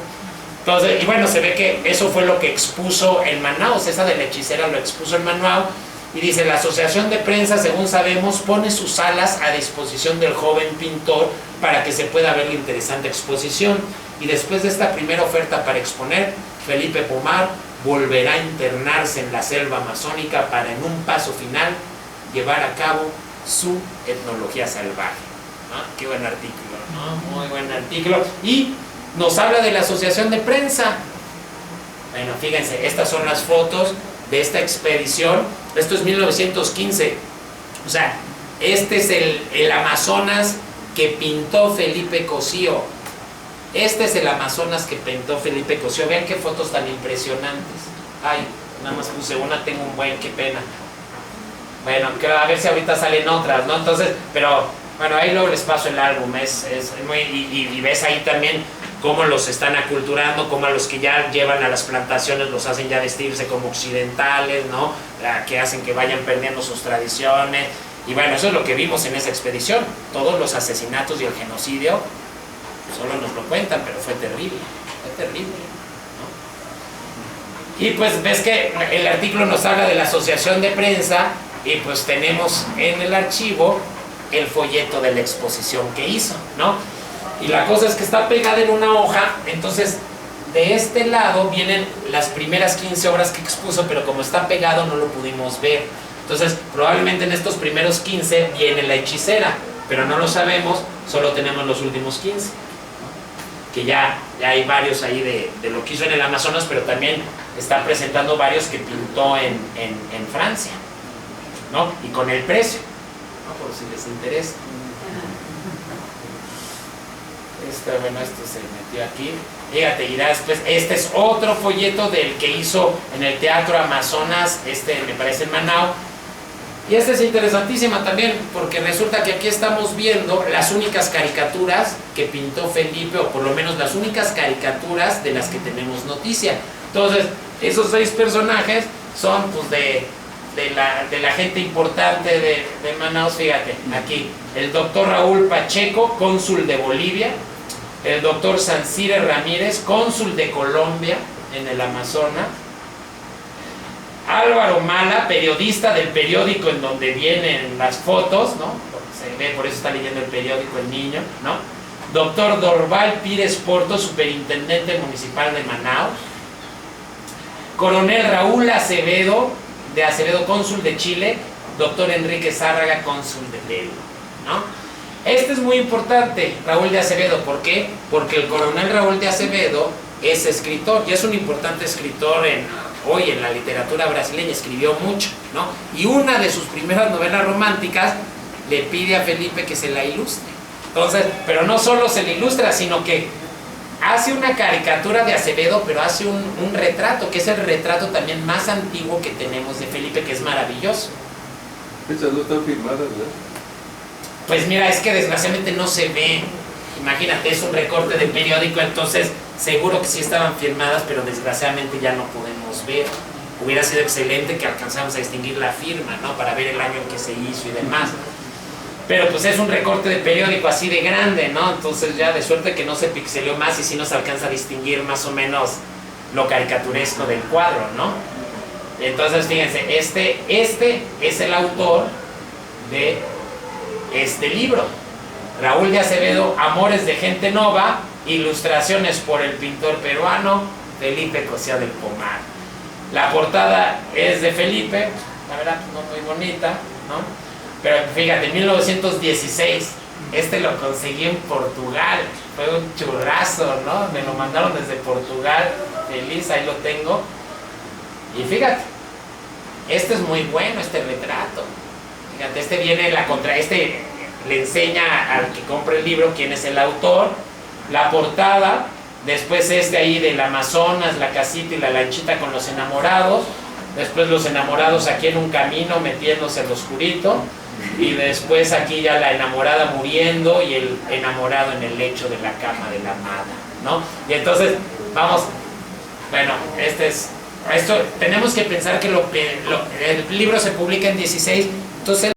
Entonces, y bueno, se ve que eso fue lo que expuso en Manaus, esa de La Hechicera lo expuso en Manaus, y dice, la asociación de prensa, según sabemos, pone sus salas a disposición del joven pintor para que se pueda ver la interesante exposición, y después de esta primera oferta para exponer, Felipe Pomar volverá a internarse en la selva amazónica para en un paso final llevar a cabo su etnología salvaje, ¿no? Qué buen artículo, ¿no? Muy buen artículo. Y nos habla de la asociación de prensa. Bueno, fíjense, estas son las fotos de esta expedición. Esto es 1915. O sea, este es el Amazonas que pintó Felipe Cosío. Este es el Amazonas que pintó Felipe Cosío. Vean qué fotos tan impresionantes. Ay, nada más puse una, tengo un buen, qué pena. Bueno, a ver si ahorita salen otras, ¿no? Entonces, pero bueno, ahí luego les paso el álbum, es muy, y ves ahí también cómo los están aculturando, cómo a los que ya llevan a las plantaciones los hacen ya vestirse como occidentales, ¿no? Que hacen que vayan perdiendo sus tradiciones. Y bueno, eso es lo que vimos en esa expedición. Todos los asesinatos y el genocidio solo nos lo cuentan, pero fue terrible, ¿no? Y pues ves que el artículo nos habla de la asociación de prensa. Y pues tenemos en el archivo el folleto de la exposición que hizo, ¿no? Y la cosa es que está pegada en una hoja, entonces de este lado vienen las primeras 15 obras que expuso, pero como está pegado no lo pudimos ver. Entonces probablemente en estos primeros 15 viene La Hechicera, pero no lo sabemos, solo tenemos los últimos 15, ¿no? Que ya hay varios ahí de lo que hizo en el Amazonas, pero también está presentando varios que pintó en Francia, ¿no? Y con el precio, ¿no? Por si les interesa. Bueno, esto se metió aquí. Fíjate, y después, este es otro folleto del que hizo en el Teatro Amazonas, me parece en Manaus. Y esta es interesantísima también, porque resulta que aquí estamos viendo las únicas caricaturas que pintó Felipe, o por lo menos las únicas caricaturas de las que tenemos noticia. Entonces, esos 6 personajes son pues de la gente importante de Manaus. Fíjate, aquí el doctor Raúl Pacheco, cónsul de Bolivia, el doctor Sancire Ramírez, cónsul de Colombia en el Amazonas, Álvaro Mala, periodista del periódico en donde vienen las fotos, ¿no? Se ve, por eso está leyendo el periódico el niño, ¿no? Doctor Dorval Pires Porto, superintendente municipal de Manaus, coronel Raúl Acevedo, de Acevedo, cónsul de Chile, doctor Enrique Zárraga, cónsul de Perú, ¿no? Este es muy importante, Raúl de Acevedo. ¿Por qué? Porque el coronel Raúl de Acevedo es escritor, y es un importante escritor hoy en la literatura brasileña, escribió mucho, ¿no? Y una de sus primeras novelas románticas le pide a Felipe que se la ilustre. Entonces, pero no solo se la ilustra, sino que hace una caricatura de Acevedo, pero hace un retrato, que es el retrato también más antiguo que tenemos de Felipe, que es maravilloso. Estas no están firmadas, ¿no? Pues mira, es que desgraciadamente no se ve. Imagínate, es un recorte de periódico, entonces seguro que sí estaban firmadas, pero desgraciadamente ya no podemos ver, hubiera sido excelente que alcanzáramos a distinguir la firma, ¿no? Para ver el año en que se hizo y demás. Pero pues es un recorte de periódico así de grande, ¿no? Entonces ya de suerte que no se pixeleó más y sí nos alcanza a distinguir más o menos lo caricaturesco del cuadro, ¿no? Entonces fíjense, este es el autor de este libro. Raúl de Acevedo, Amores de Gente Nova, ilustraciones por el pintor peruano Felipe Cosío del Pomar. La portada es de Felipe, la verdad no muy bonita, ¿no? Pero fíjate, en 1916, lo conseguí en Portugal, fue un churrazo, ¿no? Me lo mandaron desde Portugal, feliz, ahí lo tengo. Y fíjate, este es muy bueno, este retrato. Fíjate, viene le enseña al que compre el libro quién es el autor, la portada, después ahí del Amazonas, la casita y la lanchita con los enamorados, después los enamorados aquí en un camino metiéndose en lo oscurito, y después aquí ya la enamorada muriendo y el enamorado en el lecho de la cama de la amada, ¿no? Y entonces, vamos, bueno, esto tenemos que pensar que el libro se publica en 16, entonces